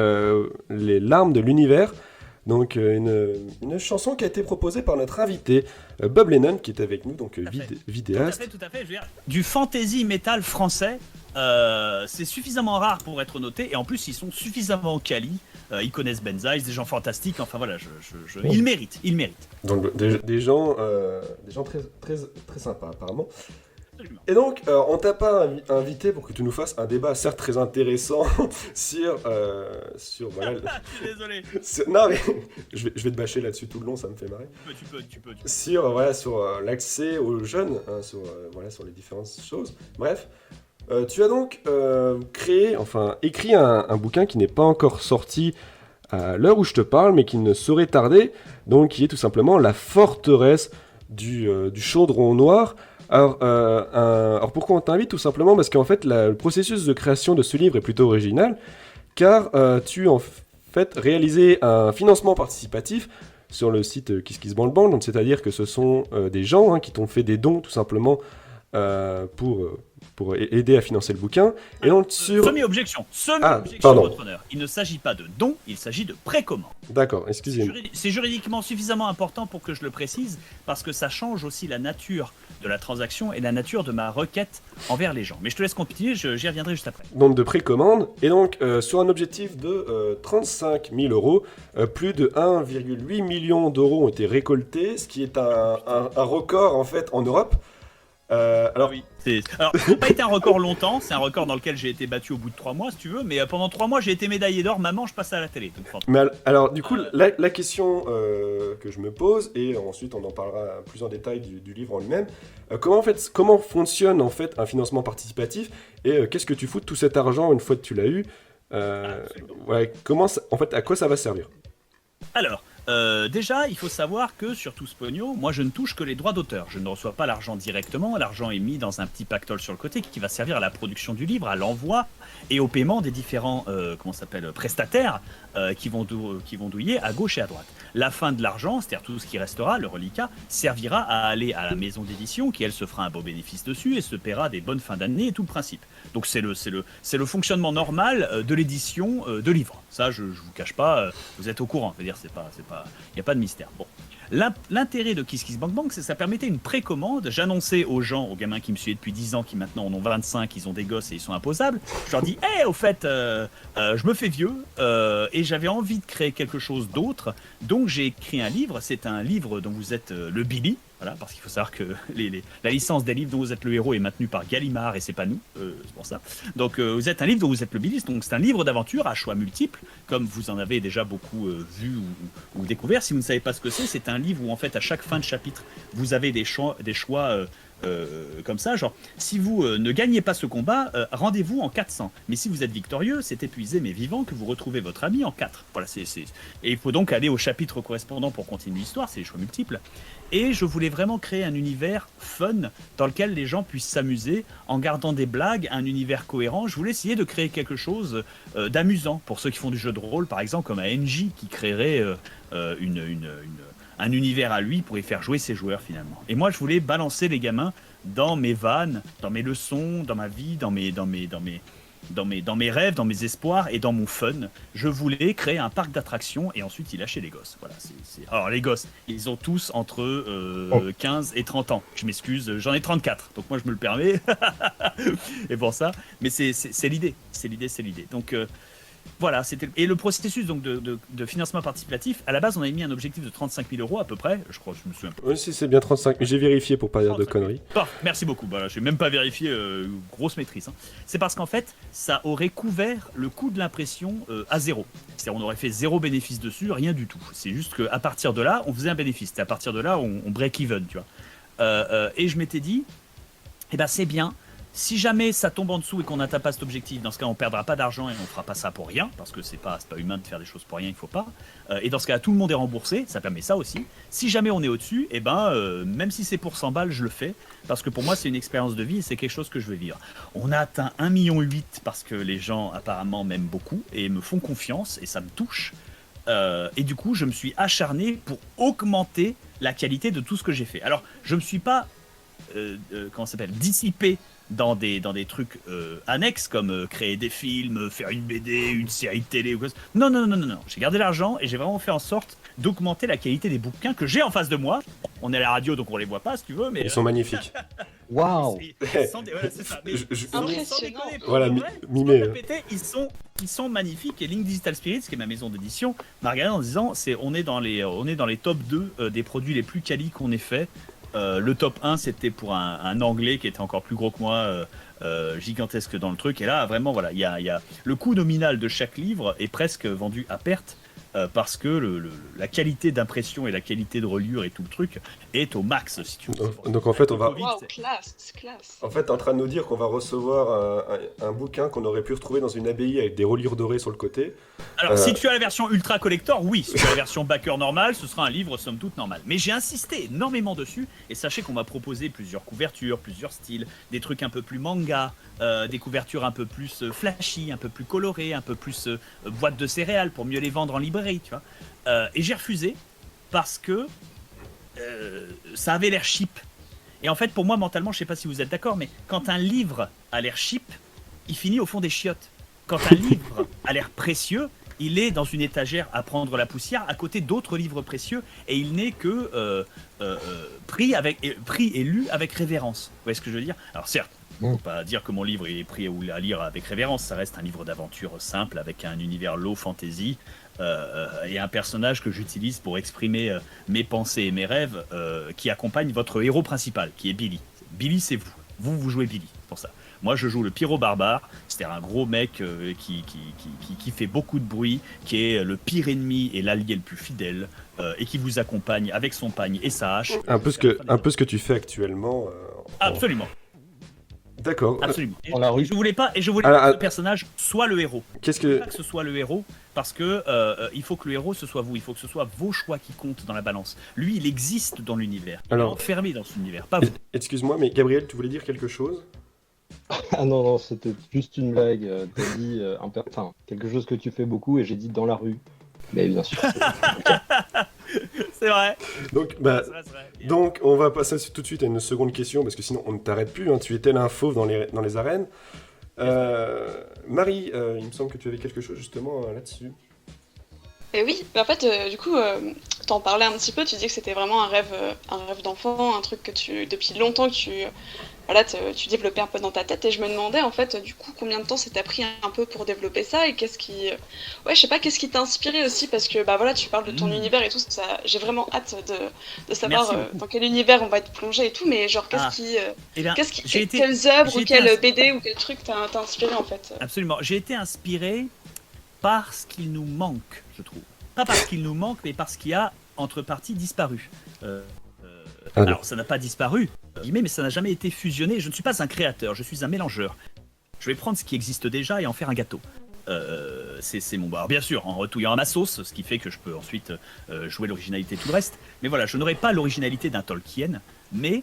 Les larmes de l'univers. Donc une chanson qui a été proposée par notre invité Bob Lennon qui est avec nous, donc vidéaste. Tout à fait. Je veux dire, du fantasy metal français, c'est suffisamment rare pour être noté, et en plus ils sont suffisamment quali. Ils connaissent Benzaï, des gens fantastiques. Enfin voilà, ils méritent. Donc des gens très sympas apparemment. Absolument. Et donc, on t'a pas invité pour que tu nous fasses un débat certes très intéressant sur voilà. Je suis désolé. Non mais je vais te bâcher là-dessus tout le long, ça me fait marrer. Tu peux. Sur l'accès aux jeunes, hein, sur les différentes choses. Bref, tu as donc écrit un bouquin qui n'est pas encore sorti à l'heure où je te parle, mais qui ne saurait tarder, donc qui est tout simplement La forteresse du chaudron noir. Alors pourquoi on t'invite? Tout simplement parce qu'en fait le processus de création de ce livre est plutôt original, car tu en fait réalisé un financement participatif sur le site KissKissBandBand, donc c'est-à-dire que ce sont des gens qui t'ont fait des dons tout simplement pour aider à financer le bouquin. Et donc Première objection, pardon. votre honneur. Il ne s'agit pas de don, il s'agit de précommande. D'accord, excusez-moi. C'est juridiquement suffisamment important pour que je le précise, parce que ça change aussi la nature de la transaction et la nature de ma requête envers les gens. Mais je te laisse continuer, j'y reviendrai juste après. Donc de précommande, et donc sur un objectif de 35 000 euros, plus de 1,8 million d'euros ont été récoltés, ce qui est un record en fait en Europe. Alors, oui. Alors, ça n'a pas été un record longtemps, c'est un record dans lequel j'ai été battu au bout de 3 mois, si tu veux, mais pendant 3 mois, j'ai été médaillé d'or, maman, je passe à la télé. Donc, mais alors, du coup, la question que je me pose, et ensuite on en parlera plus en détail du livre en lui-même, comment fonctionne en fait un financement participatif, et qu'est-ce que tu fous de tout cet argent une fois que tu l'as eu, à quoi ça va servir? Alors, déjà, il faut savoir que sur tout ce pognon, moi je ne touche que les droits d'auteur. Je ne reçois pas l'argent directement. L'argent est mis dans un petit pactole sur le côté qui va servir à la production du livre, à l'envoi et au paiement des différents prestataires qui vont douiller à gauche et à droite. La fin de l'argent, c'est-à-dire tout ce qui restera, le reliquat, servira à aller à la maison d'édition qui, elle, se fera un beau bénéfice dessus et se paiera des bonnes fins d'année et tout le principe. Donc c'est le fonctionnement normal de l'édition de livres. Ça, je vous cache pas, vous êtes au courant. Je veux dire, il n'y a pas de mystère. Bon. L'intérêt de KissKissBandBand, c'est que ça permettait une précommande. J'annonçais aux gamins qui me suivaient depuis 10 ans, qui maintenant en ont 25, ils ont des gosses et ils sont imposables. Je leur dis, au fait, je me fais vieux et j'avais envie de créer quelque chose d'autre. Donc j'ai écrit un livre. C'est un livre dont vous êtes le Billy. Voilà, parce qu'il faut savoir que la licence des livres dont vous êtes le héros est maintenue par Gallimard et c'est pas nous, c'est pour ça. Donc vous êtes un livre dont vous êtes le Billy, donc c'est un livre d'aventure à choix multiples, comme vous en avez déjà beaucoup vu ou découvert. Si vous ne savez pas ce que c'est un livre où en fait à chaque fin de chapitre vous avez des choix comme ça, genre si vous ne gagnez pas ce combat, rendez-vous en 400. Mais si vous êtes victorieux, c'est épuisé mais vivant que vous retrouvez votre ami en 4. Voilà, et il faut donc aller au chapitre correspondant pour continuer l'histoire, c'est les choix multiples. Et je voulais vraiment créer un univers fun dans lequel les gens puissent s'amuser en gardant des blagues, un univers cohérent. Je voulais essayer de créer quelque chose d'amusant pour ceux qui font du jeu de rôle, par exemple, comme un NJ qui créerait un univers à lui pour y faire jouer ses joueurs finalement. Et moi, je voulais balancer les gamins dans mes vannes, dans mes leçons, dans ma vie, dans mes rêves, dans mes espoirs et dans mon fun. Je voulais créer un parc d'attractions et ensuite y lâcher les gosses. Voilà, Alors les gosses, ils ont tous entre 15 et 30 ans. Je m'excuse, j'en ai 34, donc moi je me le permets. Et pour ça, mais c'est l'idée. Donc voilà, et le processus donc de financement participatif, à la base on avait mis un objectif de 35 000 euros à peu près, je crois, je me souviens pas. Oui, c'est bien 35, mais j'ai vérifié pour pas dire de conneries. Oh, merci beaucoup, voilà, je n'ai même pas vérifié, grosse maîtrise. C'est parce qu'en fait, ça aurait couvert le coût de l'impression à zéro. C'est-à-dire on aurait fait zéro bénéfice dessus, rien du tout. C'est juste qu'à partir de là, on faisait un bénéfice. Et à partir de là, on break even, tu vois. Et je m'étais dit, c'est bien. Si jamais ça tombe en dessous et qu'on n'atteint pas cet objectif, dans ce cas on perdra pas d'argent et on fera pas ça pour rien, parce que c'est pas humain de faire des choses pour rien, il faut pas. Et dans ce cas tout le monde est remboursé, ça permet ça aussi. Si jamais on est au-dessus, même si c'est pour 100 balles, je le fais, parce que pour moi c'est une expérience de vie et c'est quelque chose que je veux vivre. On a atteint 1,8 million parce que les gens apparemment m'aiment beaucoup et me font confiance et ça me touche. Et du coup, je me suis acharné pour augmenter la qualité de tout ce que j'ai fait. Alors, je me suis pas comment ça s'appelle, dissipé dans des trucs annexes comme créer des films, faire une BD, une série de télé ou quoi. Non, non, non, non, non. J'ai gardé l'argent et j'ai vraiment fait en sorte d'augmenter la qualité des bouquins que j'ai en face de moi. On est à la radio donc on les voit pas si tu veux, mais Ils sont magnifiques. Waouh! voilà, c'est ça. Mais Impressionnant. déconner, pour Voilà, de vrai, mimé. sans répéter, ils sont magnifiques. Et Link Digital Spirits, qui est ma maison d'édition, m'a regardé en disant on est dans les top 2 des produits les plus quali qu'on ait fait. Le top 1 c'était pour un anglais qui était encore plus gros que moi, gigantesque dans le truc. Et là vraiment voilà, il y a le coût nominal de chaque livre est presque vendu à perte. Parce que la qualité d'impression et la qualité de reliure et tout le truc est au max, si tu veux. Donc en fait, on va. Waouh, classe, classe. En fait, t'es en train de nous dire qu'on va recevoir un bouquin qu'on aurait pu retrouver dans une abbaye avec des reliures dorées sur le côté. Alors, si tu as la version ultra collector, oui. Si tu as la version backer normale, ce sera un livre somme toute normal. Mais j'ai insisté énormément dessus. Et sachez qu'on m'a proposé plusieurs couvertures, plusieurs styles, des trucs un peu plus manga, des couvertures un peu plus flashy, un peu plus colorées, un peu plus boîte de céréales pour mieux les vendre en librairie, tu vois. Et j'ai refusé parce que ça avait l'air cheap. Et en fait, pour moi, mentalement, je sais pas si vous êtes d'accord, mais quand un livre a l'air cheap, il finit au fond des chiottes. Quand un livre a l'air précieux, il est dans une étagère à prendre la poussière à côté d'autres livres précieux et il n'est que pris et lu avec révérence. Vous voyez ce que je veux dire? Alors certes, il ne faut pas dire que mon livre est pris à lire avec révérence, ça reste un livre d'aventure simple avec un univers low fantasy et un personnage que j'utilise pour exprimer mes pensées et mes rêves qui accompagne votre héros principal, qui est Billy. Billy, c'est vous. Vous jouez Billy, c'est pour ça. Moi, je joue le pyro barbare, c'est-à-dire un gros mec qui fait beaucoup de bruit, qui est le pire ennemi et l'allié le plus fidèle, et qui vous accompagne avec son pagne et sa hache. Un peu ce que tu fais actuellement. Absolument, D'accord. absolument. Dans la rue. Je voulais pas que le personnage soit le héros. Qu'est-ce Je voulais que. pas que ce soit le héros, parce que il faut que le héros ce soit vous, il faut que ce soit vos choix qui comptent dans la balance. Lui, il existe dans l'univers, il est enfermé dans son univers, pas vous. Excuse-moi, mais Gabriel, tu voulais dire quelque chose? Ah non, non, c'était juste une blague. T'as dit enfin, quelque chose que tu fais beaucoup et j'ai dit dans la rue. Mais bien sûr. C'est vrai. Donc, C'est vrai. donc, on va passer tout de suite à une seconde question, parce que sinon on ne t'arrête plus, hein. Tu es tel un fauve dans les arènes. Marie, il me semble que tu avais quelque chose justement là-dessus. Et oui, en fait, du coup, t'en parlais un petit peu, tu disais que c'était vraiment un rêve d'enfant, un truc que depuis longtemps que tu développais un peu dans ta tête, et je me demandais en fait, du coup, combien de temps ça t'a pris un peu pour développer ça, et qu'est-ce qui t'a inspiré aussi, parce que bah voilà, tu parles de ton univers et tout, ça, j'ai vraiment hâte de savoir Merci beaucoup. dans quel univers on va être plongé et tout, mais genre Eh bien, quelles œuvres ou j'ai été quelle BD ou quel truc t'a inspiré en fait. Absolument. J'ai été inspiré par ce qu'il nous manque, je trouve. Pas parce qu'il nous manque, mais parce qu'il a, entre parties, disparu. Alors, ça n'a pas disparu, mais ça n'a jamais été fusionné. Je ne suis pas un créateur, je suis un mélangeur. Je vais prendre ce qui existe déjà et en faire un gâteau. C'est mon bar. Bien sûr, en retouillant à ma sauce, ce qui fait que je peux ensuite jouer l'originalité et tout le reste. Mais voilà, je n'aurai pas l'originalité d'un Tolkien, mais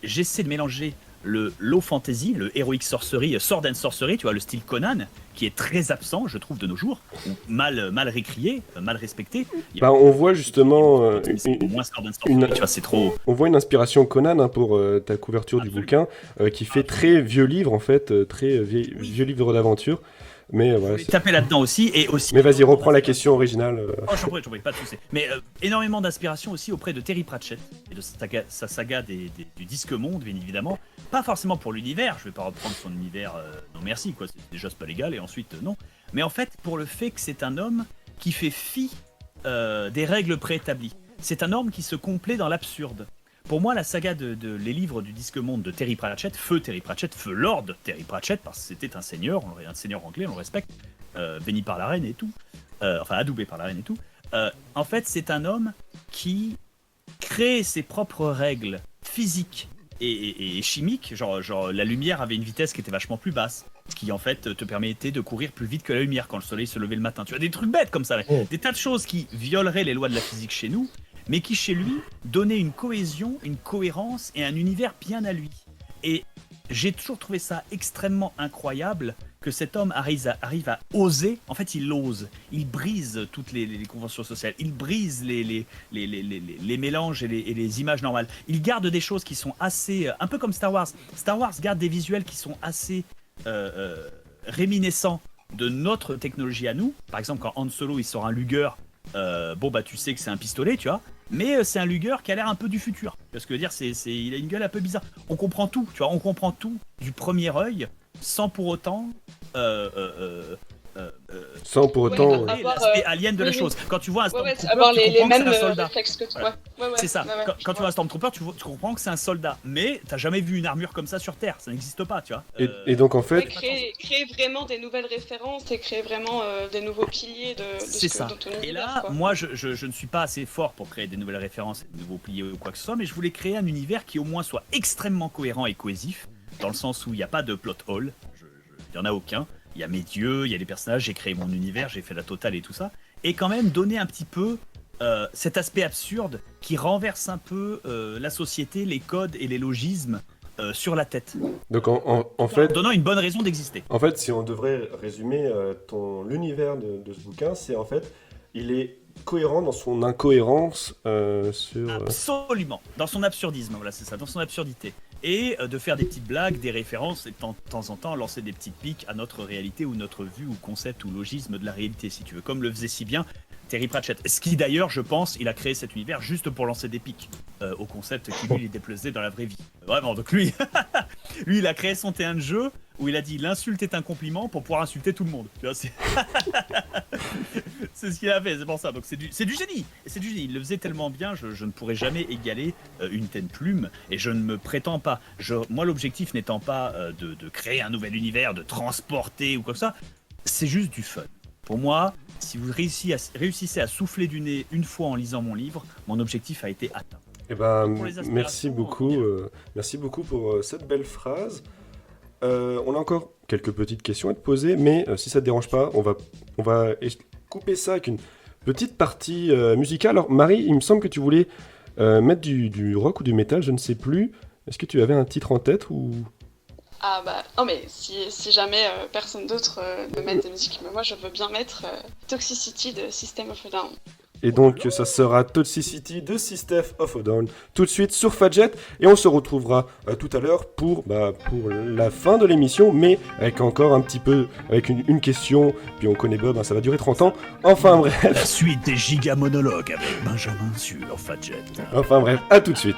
j'essaie de mélanger le low fantasy, le heroic sorcery, sword and sorcery, tu vois, le style Conan, qui est très absent, je trouve, de nos jours, ou mal récrié, mal respecté. Bah, on voit justement C'est moins sword and sorcery, tu vois, c'est trop. on voit une inspiration Conan, hein, pour ta couverture du bouquin, qui fait très vieux livre en fait, très vieux livre d'aventure. Mais Je voilà. vais taper là-dedans aussi, et aussi. Mais vas-y, reprends la question originale. Oh, j'en prie, pas de soucis. Mais énormément d'inspiration aussi auprès de Terry Pratchett et de sa saga du Disque Monde, bien évidemment. Pas forcément pour l'univers, je vais pas reprendre son univers, non merci, quoi, déjà c'est pas légal, et ensuite non. Mais en fait, pour le fait que c'est un homme qui fait fi des règles préétablies. C'est un homme qui se complaît dans l'absurde. Pour moi, la saga les livres du Disque Monde de Terry Pratchett, feu Lord Terry Pratchett, parce que c'était un seigneur anglais, on le respecte, béni par la reine et tout, enfin adoubé par la reine et tout. En fait, c'est un homme qui crée ses propres règles physiques et chimiques, genre la lumière avait une vitesse qui était vachement plus basse, ce qui en fait te permettait de courir plus vite que la lumière quand le soleil se levait le matin. Tu as des trucs bêtes comme ça, des tas de choses qui violeraient les lois de la physique chez nous, mais qui chez lui donnaient une cohésion, une cohérence et un univers bien à lui. Et j'ai toujours trouvé ça extrêmement incroyable que cet homme arrive à oser. En fait, il ose. Il brise toutes les conventions sociales. Il brise les mélanges et les images normales. Il garde des choses qui sont assez... un peu comme Star Wars. Star Wars garde des visuels qui sont assez réminiscents de notre technologie à nous. Par exemple, quand Han Solo il sort un Luger, tu sais que c'est un pistolet, tu vois. Mais c'est un Luger qui a l'air un peu du futur. Parce que dire, il a une gueule un peu bizarre. On comprend tout, tu vois. On comprend tout du premier œil, sans pour autant... Sans pour autant... l'aspect alien de la chose. Quand tu vois un Stormtrooper, avoir tu les comprends que mêmes c'est un soldat. réflexes que toi. Voilà. Ouais, C'est ça. Quand tu vois un Stormtrooper, tu comprends que c'est un soldat. Mais t'as jamais vu une armure comme ça sur Terre. Ça n'existe pas, tu vois. Et donc en fait... créer vraiment des nouvelles références et créer vraiment des nouveaux piliers de c'est ça. Dans ton univers. Et là, quoi. moi, je ne suis pas assez fort pour créer des nouvelles références, des nouveaux piliers ou quoi que ce soit, mais je voulais créer un univers qui au moins soit extrêmement cohérent et cohésif, dans le sens où il n'y a pas de plot hole. Il n'y en a aucun. Il y a mes dieux, il y a les personnages, j'ai créé mon univers, j'ai fait la totale et tout ça. Et quand même donner un petit peu cet aspect absurde qui renverse un peu la société, les codes et les logismes sur la tête. Donc en fait... Donnant une bonne raison d'exister. En fait, si on devrait résumer l'univers de ce bouquin, c'est en fait, il est cohérent dans son incohérence sur... Absolument, dans son absurdisme, voilà, c'est ça, dans son absurdité. Et de faire des petites blagues, des références, et de temps en temps lancer des petites piques à notre réalité ou notre vue ou concept ou logisme de la réalité, si tu veux, comme le faisait si bien Terry Pratchett. Ce qui d'ailleurs, je pense, il a créé cet univers juste pour lancer des piques au concept qui lui est déplacé dans la vraie vie. Vraiment, donc lui, il a créé son terrain de jeu où il a dit l'insulte est un compliment pour pouvoir insulter tout le monde. Tu vois, c'est c'est ce qu'il a fait, c'est pour ça. Donc c'est du génie. Et c'est du génie. Il le faisait tellement bien, je ne pourrais jamais égaler une telle plume et je ne me prétends pas. Moi, l'objectif n'étant pas de créer un nouvel univers, de transporter ou quoi que ça, c'est juste du fun. Pour moi, si vous réussissez à souffler du nez une fois en lisant mon livre, mon objectif a été atteint. Eh ben, Pour les merci aspirations, beaucoup pour cette belle phrase. On a encore quelques petites questions à te poser, mais si ça te dérange pas, on va couper ça avec une petite partie musicale. Alors Marie, il me semble que tu voulais mettre du rock ou du métal, je ne sais plus. Est-ce que tu avais un titre en tête ou... Ah bah, non mais si jamais personne d'autre ne met des musiques, mais moi je veux bien mettre Toxicity de System of a Down. Et donc ça sera Toxicity de System of a Down tout de suite sur Fadjet, et on se retrouvera tout à l'heure pour la fin de l'émission, mais avec encore un petit peu, avec une question, puis on connaît Bob, ça va durer 30 ans, enfin bref. La suite des giga monologues avec Benjamin sur Fadjet. Enfin bref, à tout de suite.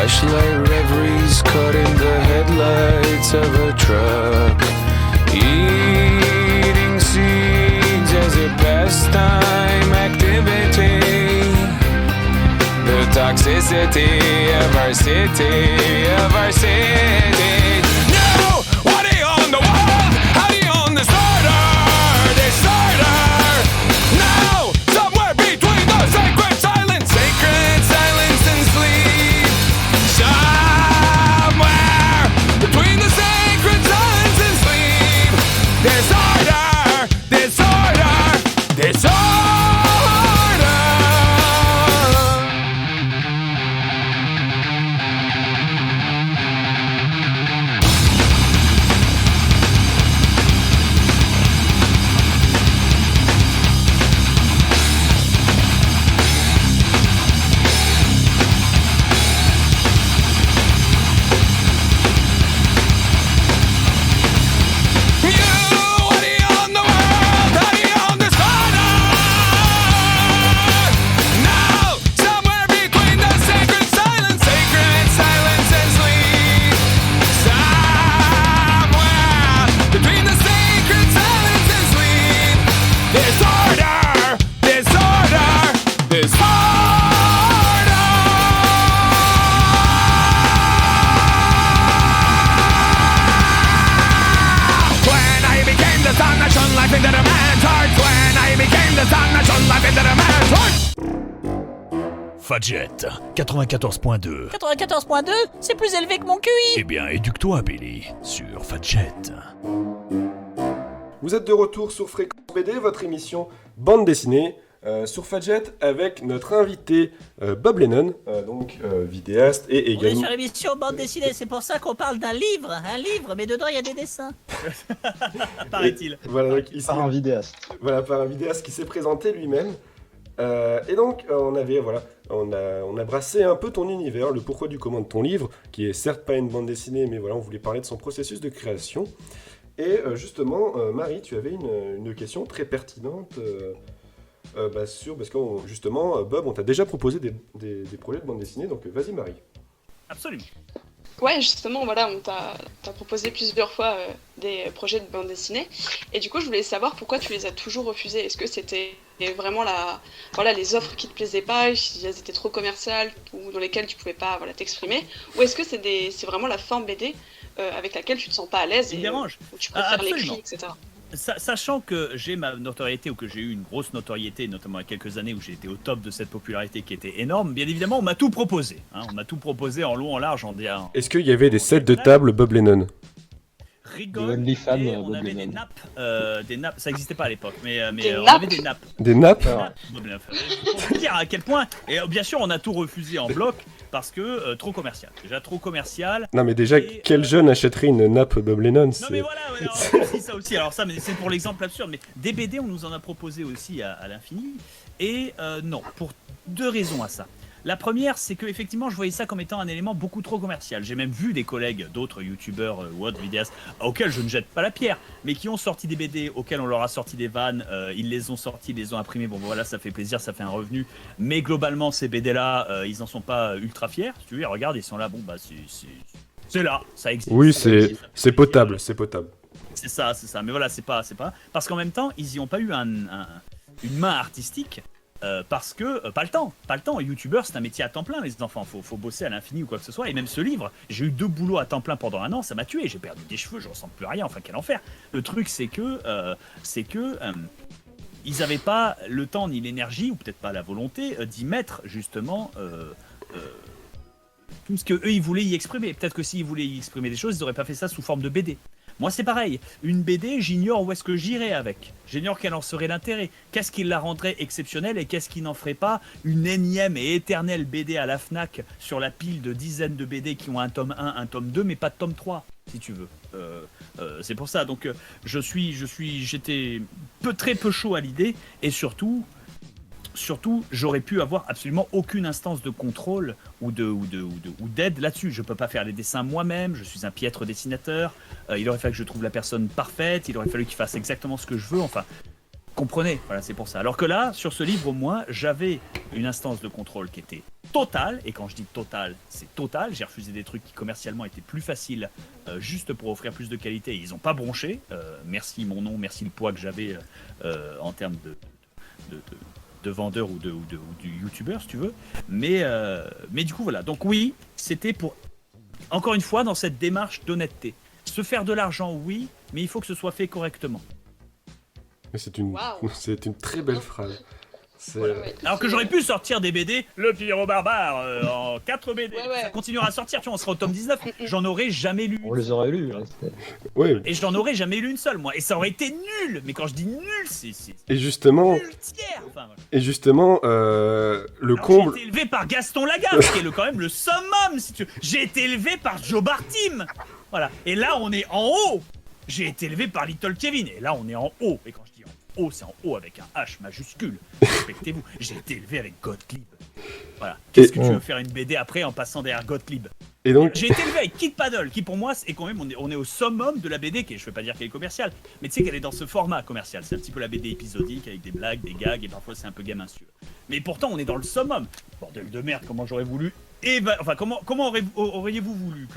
Flashlight reveries caught in the headlights of a truck. Eating seeds as a pastime activity. The toxicity of our city, of our city. No! What on the wall? Fadjet, 94.2. 94.2, c'est plus élevé que mon QI. Eh bien, éduque-toi, Billy, sur Fadjet. Vous êtes de retour sur Fréquence BD, votre émission bande dessinée sur Fadjet avec notre invité Bob Lennon, vidéaste et On est également... sur l'émission bande dessinée, c'est pour ça qu'on parle d'un livre, mais dedans il y a des dessins. Paraît-il. Voilà, donc, ici, Par un vidéaste. voilà, par un vidéaste qui s'est présenté lui-même. Et donc, on a brassé un peu ton univers, le pourquoi du comment de ton livre, qui est certes pas une bande dessinée, mais voilà, on voulait parler de son processus de création. Et justement, Marie, tu avais une question très pertinente parce que justement, Bob, on t'a déjà proposé des projets de bande dessinée, donc vas-y Marie. Absolument. Ouais, justement, voilà, on t'a proposé plusieurs fois des projets de bande dessinée. Et du coup, je voulais savoir pourquoi tu les as toujours refusés. Est-ce que c'était vraiment les offres qui te plaisaient pas, si elles étaient trop commerciales ou dans lesquelles tu pouvais pas t'exprimer, ou est-ce que c'est vraiment la forme BD avec laquelle tu te sens pas à l'aise Il et dérange. où tu préfères Absolument. l'écrit, etc. Sachant que j'ai ma notoriété, ou que j'ai eu une grosse notoriété, notamment il y a quelques années où j'ai été au top de cette popularité qui était énorme, bien évidemment, on m'a tout proposé. On m'a tout proposé en long, en large, en disant... Est-ce qu'il y avait des sets de table Bob Lennon? Rigole, De OnlyFans, et on Bob avait Lennon. des nappes, ça n'existait pas à l'époque, mais Des on nappes avait des nappes. Des nappes? Bob Lennon. Pour vous dire à quel point, et bien sûr on a tout refusé en bloc, parce que trop commercial. Déjà trop commercial. Non mais déjà, Et, quel jeune achèterait une nappe Bob Lennon? Non mais voilà, ouais, alors, aussi, ça aussi, alors ça, mais c'est pour l'exemple absurde, mais des BD on nous en a proposé aussi à l'infini, et non, pour deux raisons à ça. La première, c'est que effectivement, je voyais ça comme étant un élément beaucoup trop commercial. J'ai même vu des collègues, d'autres youtubeurs ou autres vidéastes, auxquels je ne jette pas la pierre, mais qui ont sorti des BD, auxquels on leur a sorti des vannes, ils les ont sortis, ils les ont imprimés, bon voilà, ça fait plaisir, ça fait un revenu, mais globalement, ces BD-là, ils en sont pas ultra fiers. Si tu veux, regarde, ils sont là, bon bah c'est là, ça existe. Oui, Ça existe, ça c'est fait potable, plaisir. c'est potable. C'est ça, mais voilà, c'est pas. Parce qu'en même temps, ils y ont pas eu une main artistique. Parce que, pas le temps. Youtubeur, c'est un métier à temps plein, les enfants. Faut bosser à l'infini ou quoi que ce soit. Et même ce livre, j'ai eu 2 boulots à temps plein pendant 1 an, ça m'a tué. J'ai perdu des cheveux, je ressemble plus à rien. Enfin, quel enfer. Le truc, c'est que ils n'avaient pas le temps ni l'énergie, ou peut-être pas la volonté, d'y mettre justement tout ce que eux ils voulaient y exprimer. Peut-être que s'ils voulaient y exprimer des choses, ils n'auraient pas fait ça sous forme de BD. Moi, c'est pareil. Une BD, j'ignore où est-ce que j'irais avec. J'ignore quel en serait l'intérêt. Qu'est-ce qui la rendrait exceptionnelle et qu'est-ce qui n'en ferait pas une énième et éternelle BD à la Fnac sur la pile de dizaines de BD qui ont un tome 1, un tome 2, mais pas de tome 3, si tu veux. C'est pour ça. Donc, j'étais très peu chaud à l'idée et surtout, j'aurais pu avoir absolument aucune instance de contrôle ou d'aide là-dessus. Je peux pas faire les dessins moi-même, je suis un piètre dessinateur, il aurait fallu que je trouve la personne parfaite, il aurait fallu qu'il fasse exactement ce que je veux, enfin, comprenez, voilà, c'est pour ça. Alors que là, sur ce livre, au moins, j'avais une instance de contrôle qui était totale, et quand je dis totale, c'est total, j'ai refusé des trucs qui commercialement étaient plus faciles, juste pour offrir plus de qualité, et ils ont pas bronché, merci mon nom, merci le poids que j'avais en termes de vendeur ou du youtubeur si tu veux, mais du coup voilà, donc oui, c'était pour, encore une fois, dans cette démarche d'honnêteté, se faire de l'argent oui, mais il faut que ce soit fait correctement. C'est une, Waouh. c'est une très belle phrase. Ouais. Alors que j'aurais pu sortir des BD, Le Pierrot Barbare, en 4 BD. Ouais. Ça continuera à sortir, tu vois, on sera au tome 19. J'en aurais jamais lu. On les aurait lus. Hein. Ouais. Et je n'en aurais jamais lu une seule, moi. Et ça aurait été nul. Mais quand je dis nul, c'est Et justement, nul tiers. Enfin, voilà. le Alors, comble. J'ai été élevé par Gaston Lagaffe, qui est quand même le summum, si tu veux. J'ai été élevé par Joe Bartim. Voilà. Et là, on est en haut. J'ai été élevé par Little Kevin. Et là, on est en haut. Et quand je dis en haut, c'est en haut avec un H majuscule. Respectez-vous. J'ai été élevé avec Gottlieb. Voilà. Qu'est-ce que tu veux faire une BD après en passant derrière Gottlieb? Et donc, J'ai été élevé avec Kid Paddle, qui pour moi, c'est quand même, on est au summum de la BD, qui est, je veux pas dire qu'elle est commerciale, mais tu sais qu'elle est dans ce format commercial. C'est un petit peu la BD épisodique avec des blagues, des gags, et parfois c'est un peu gamin-sûr. Mais pourtant, on est dans le summum. Bordel de merde, comment j'aurais voulu. Enfin, comment auriez-vous voulu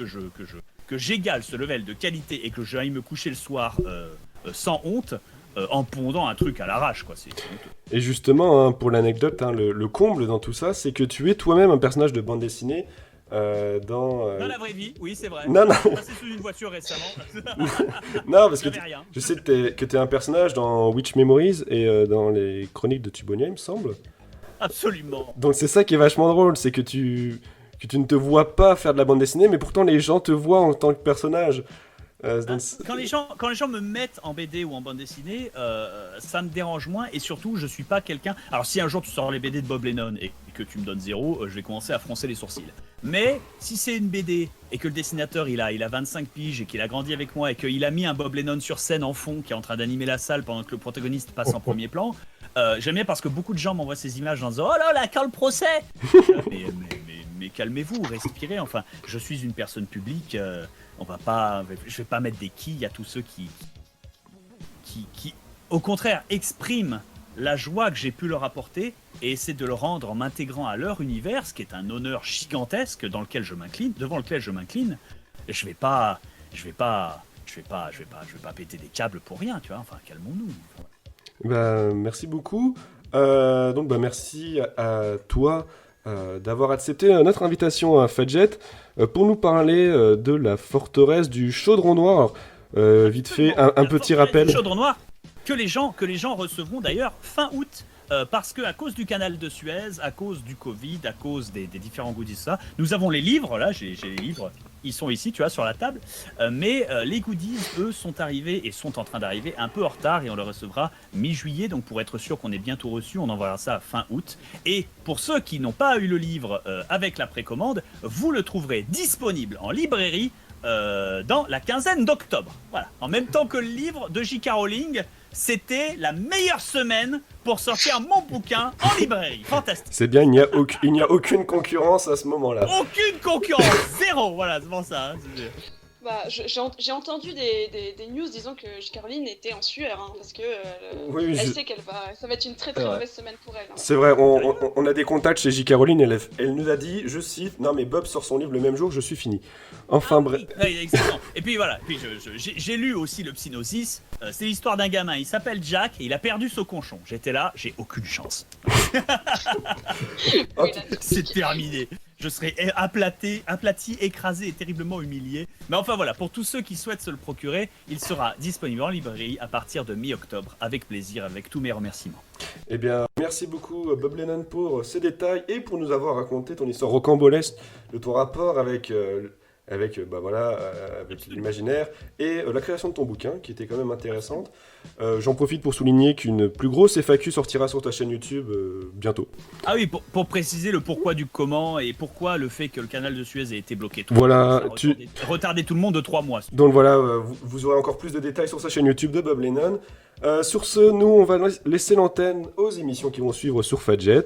que j'égale ce level de qualité et que j'aille me coucher le soir sans honte en pondant un truc à l'arrache, quoi. C'est honteux. et justement, hein, pour l'anecdote, hein, le comble dans tout ça, c'est que tu es toi-même un personnage de bande dessinée dans la vraie vie, oui, c'est vrai. Non, non. Je suis passé sous une voiture récemment. Non, parce que J'avais rien. je sais que t'es un personnage dans Witch Memories et dans les chroniques de Tubonia, il me semble. Absolument. Donc c'est ça qui est vachement drôle, c'est que tu ne te vois pas faire de la bande dessinée, mais pourtant les gens te voient en tant que personnage. Donc Quand les gens me mettent en BD ou en bande dessinée, ça me dérange moins et surtout je suis pas quelqu'un. Alors si un jour tu sors les BD de Bob Lennon et que tu me donnes 0, je vais commencer à froncer les sourcils. Mais si c'est une BD et que le dessinateur il a 25 piges et qu'il a grandi avec moi et qu'il a mis un Bob Lennon sur scène en fond qui est en train d'animer la salle pendant que le protagoniste passe en premier plan, j'aime bien parce que beaucoup de gens m'envoient ces images en disant oh là là, quand le procès. mais calmez-vous, respirez. Enfin, je suis une personne publique. Je vais pas mettre des quilles à tous ceux qui au contraire, expriment la joie que j'ai pu leur apporter et essaient de le rendre en m'intégrant à leur univers, ce qui est un honneur gigantesque devant lequel je m'incline. Et je vais pas péter des câbles pour rien, tu vois. Enfin, calmons-nous. Bah, merci beaucoup. Donc merci à toi d'avoir accepté notre invitation à Fadjet pour nous parler de la forteresse du Chaudron Noir. Vite fait, un petit rappel. Chaudron Noir que les gens recevront d'ailleurs fin août. Parce que à cause du canal de Suez, à cause du Covid, à cause des différents goodies, ça, nous avons les livres, là j'ai les livres, ils sont ici, tu vois, sur la table, mais les goodies, eux, sont arrivés et sont en train d'arriver un peu en retard et on les recevra mi-juillet, donc pour être sûr qu'on est bientôt reçu, on enverra ça fin août. Et pour ceux qui n'ont pas eu le livre avec la précommande, vous le trouverez disponible en librairie dans la quinzaine d'octobre. Voilà, en même temps que le livre de J.K. Rowling. C'était la meilleure semaine pour sortir mon bouquin en librairie. Fantastique. C'est bien, il n'y a aucune concurrence à ce moment-là. Aucune concurrence, zéro. Voilà, c'est pour ça. Hein, Bah, j'ai entendu des news disant que J.K. Rowling était en sueur, hein, parce que elle sait ça va être une très très mauvaise semaine pour elle. Hein. C'est vrai, on a des contacts chez J.K. Rowling, elle nous a dit, je cite, non mais Bob sort son livre le même jour, je suis fini. Enfin bref. Oui, exactement. Et puis voilà, j'ai lu aussi le Psygnosis, c'est l'histoire d'un gamin, il s'appelle Jack et il a perdu ce cochon. J'étais là, j'ai aucune chance. Oui, C'est terminé. Je serai aplati, écrasé et terriblement humilié. Mais enfin voilà, pour tous ceux qui souhaitent se le procurer, il sera disponible en librairie à partir de mi-octobre, avec plaisir, avec tous mes remerciements. Eh bien, merci beaucoup Bob Lennon pour ces détails et pour nous avoir raconté ton histoire rocambolesque de ton rapport avec l'imaginaire et la création de ton bouquin qui était quand même intéressante. J'en profite pour souligner qu'une plus grosse FAQ sortira sur ta chaîne YouTube bientôt. Ah oui, pour préciser le pourquoi du comment et pourquoi le fait que le canal de Suez ait été bloqué. Voilà, retardé tout le monde de 3 mois. Donc voilà, vous aurez encore plus de détails sur sa chaîne YouTube de Bob Lennon. Sur ce, nous on va laisser l'antenne aux émissions qui vont suivre sur Fadjet.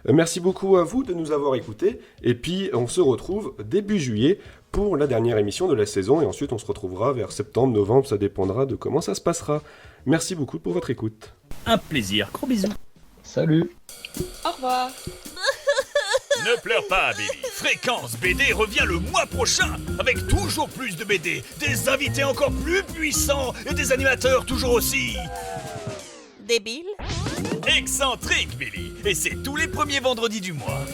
Merci beaucoup à vous de nous avoir écoutés et puis on se retrouve début juillet pour la dernière émission de la saison et ensuite on se retrouvera vers septembre, novembre, ça dépendra de comment ça se passera. Merci beaucoup pour votre écoute. Un plaisir, gros bisous. Salut. Au revoir. Ne pleure pas, Billy. Fréquence BD revient le mois prochain avec toujours plus de BD, des invités encore plus puissants et des animateurs toujours aussi Débile. excentriques, Billy. Et c'est tous les premiers vendredis du mois.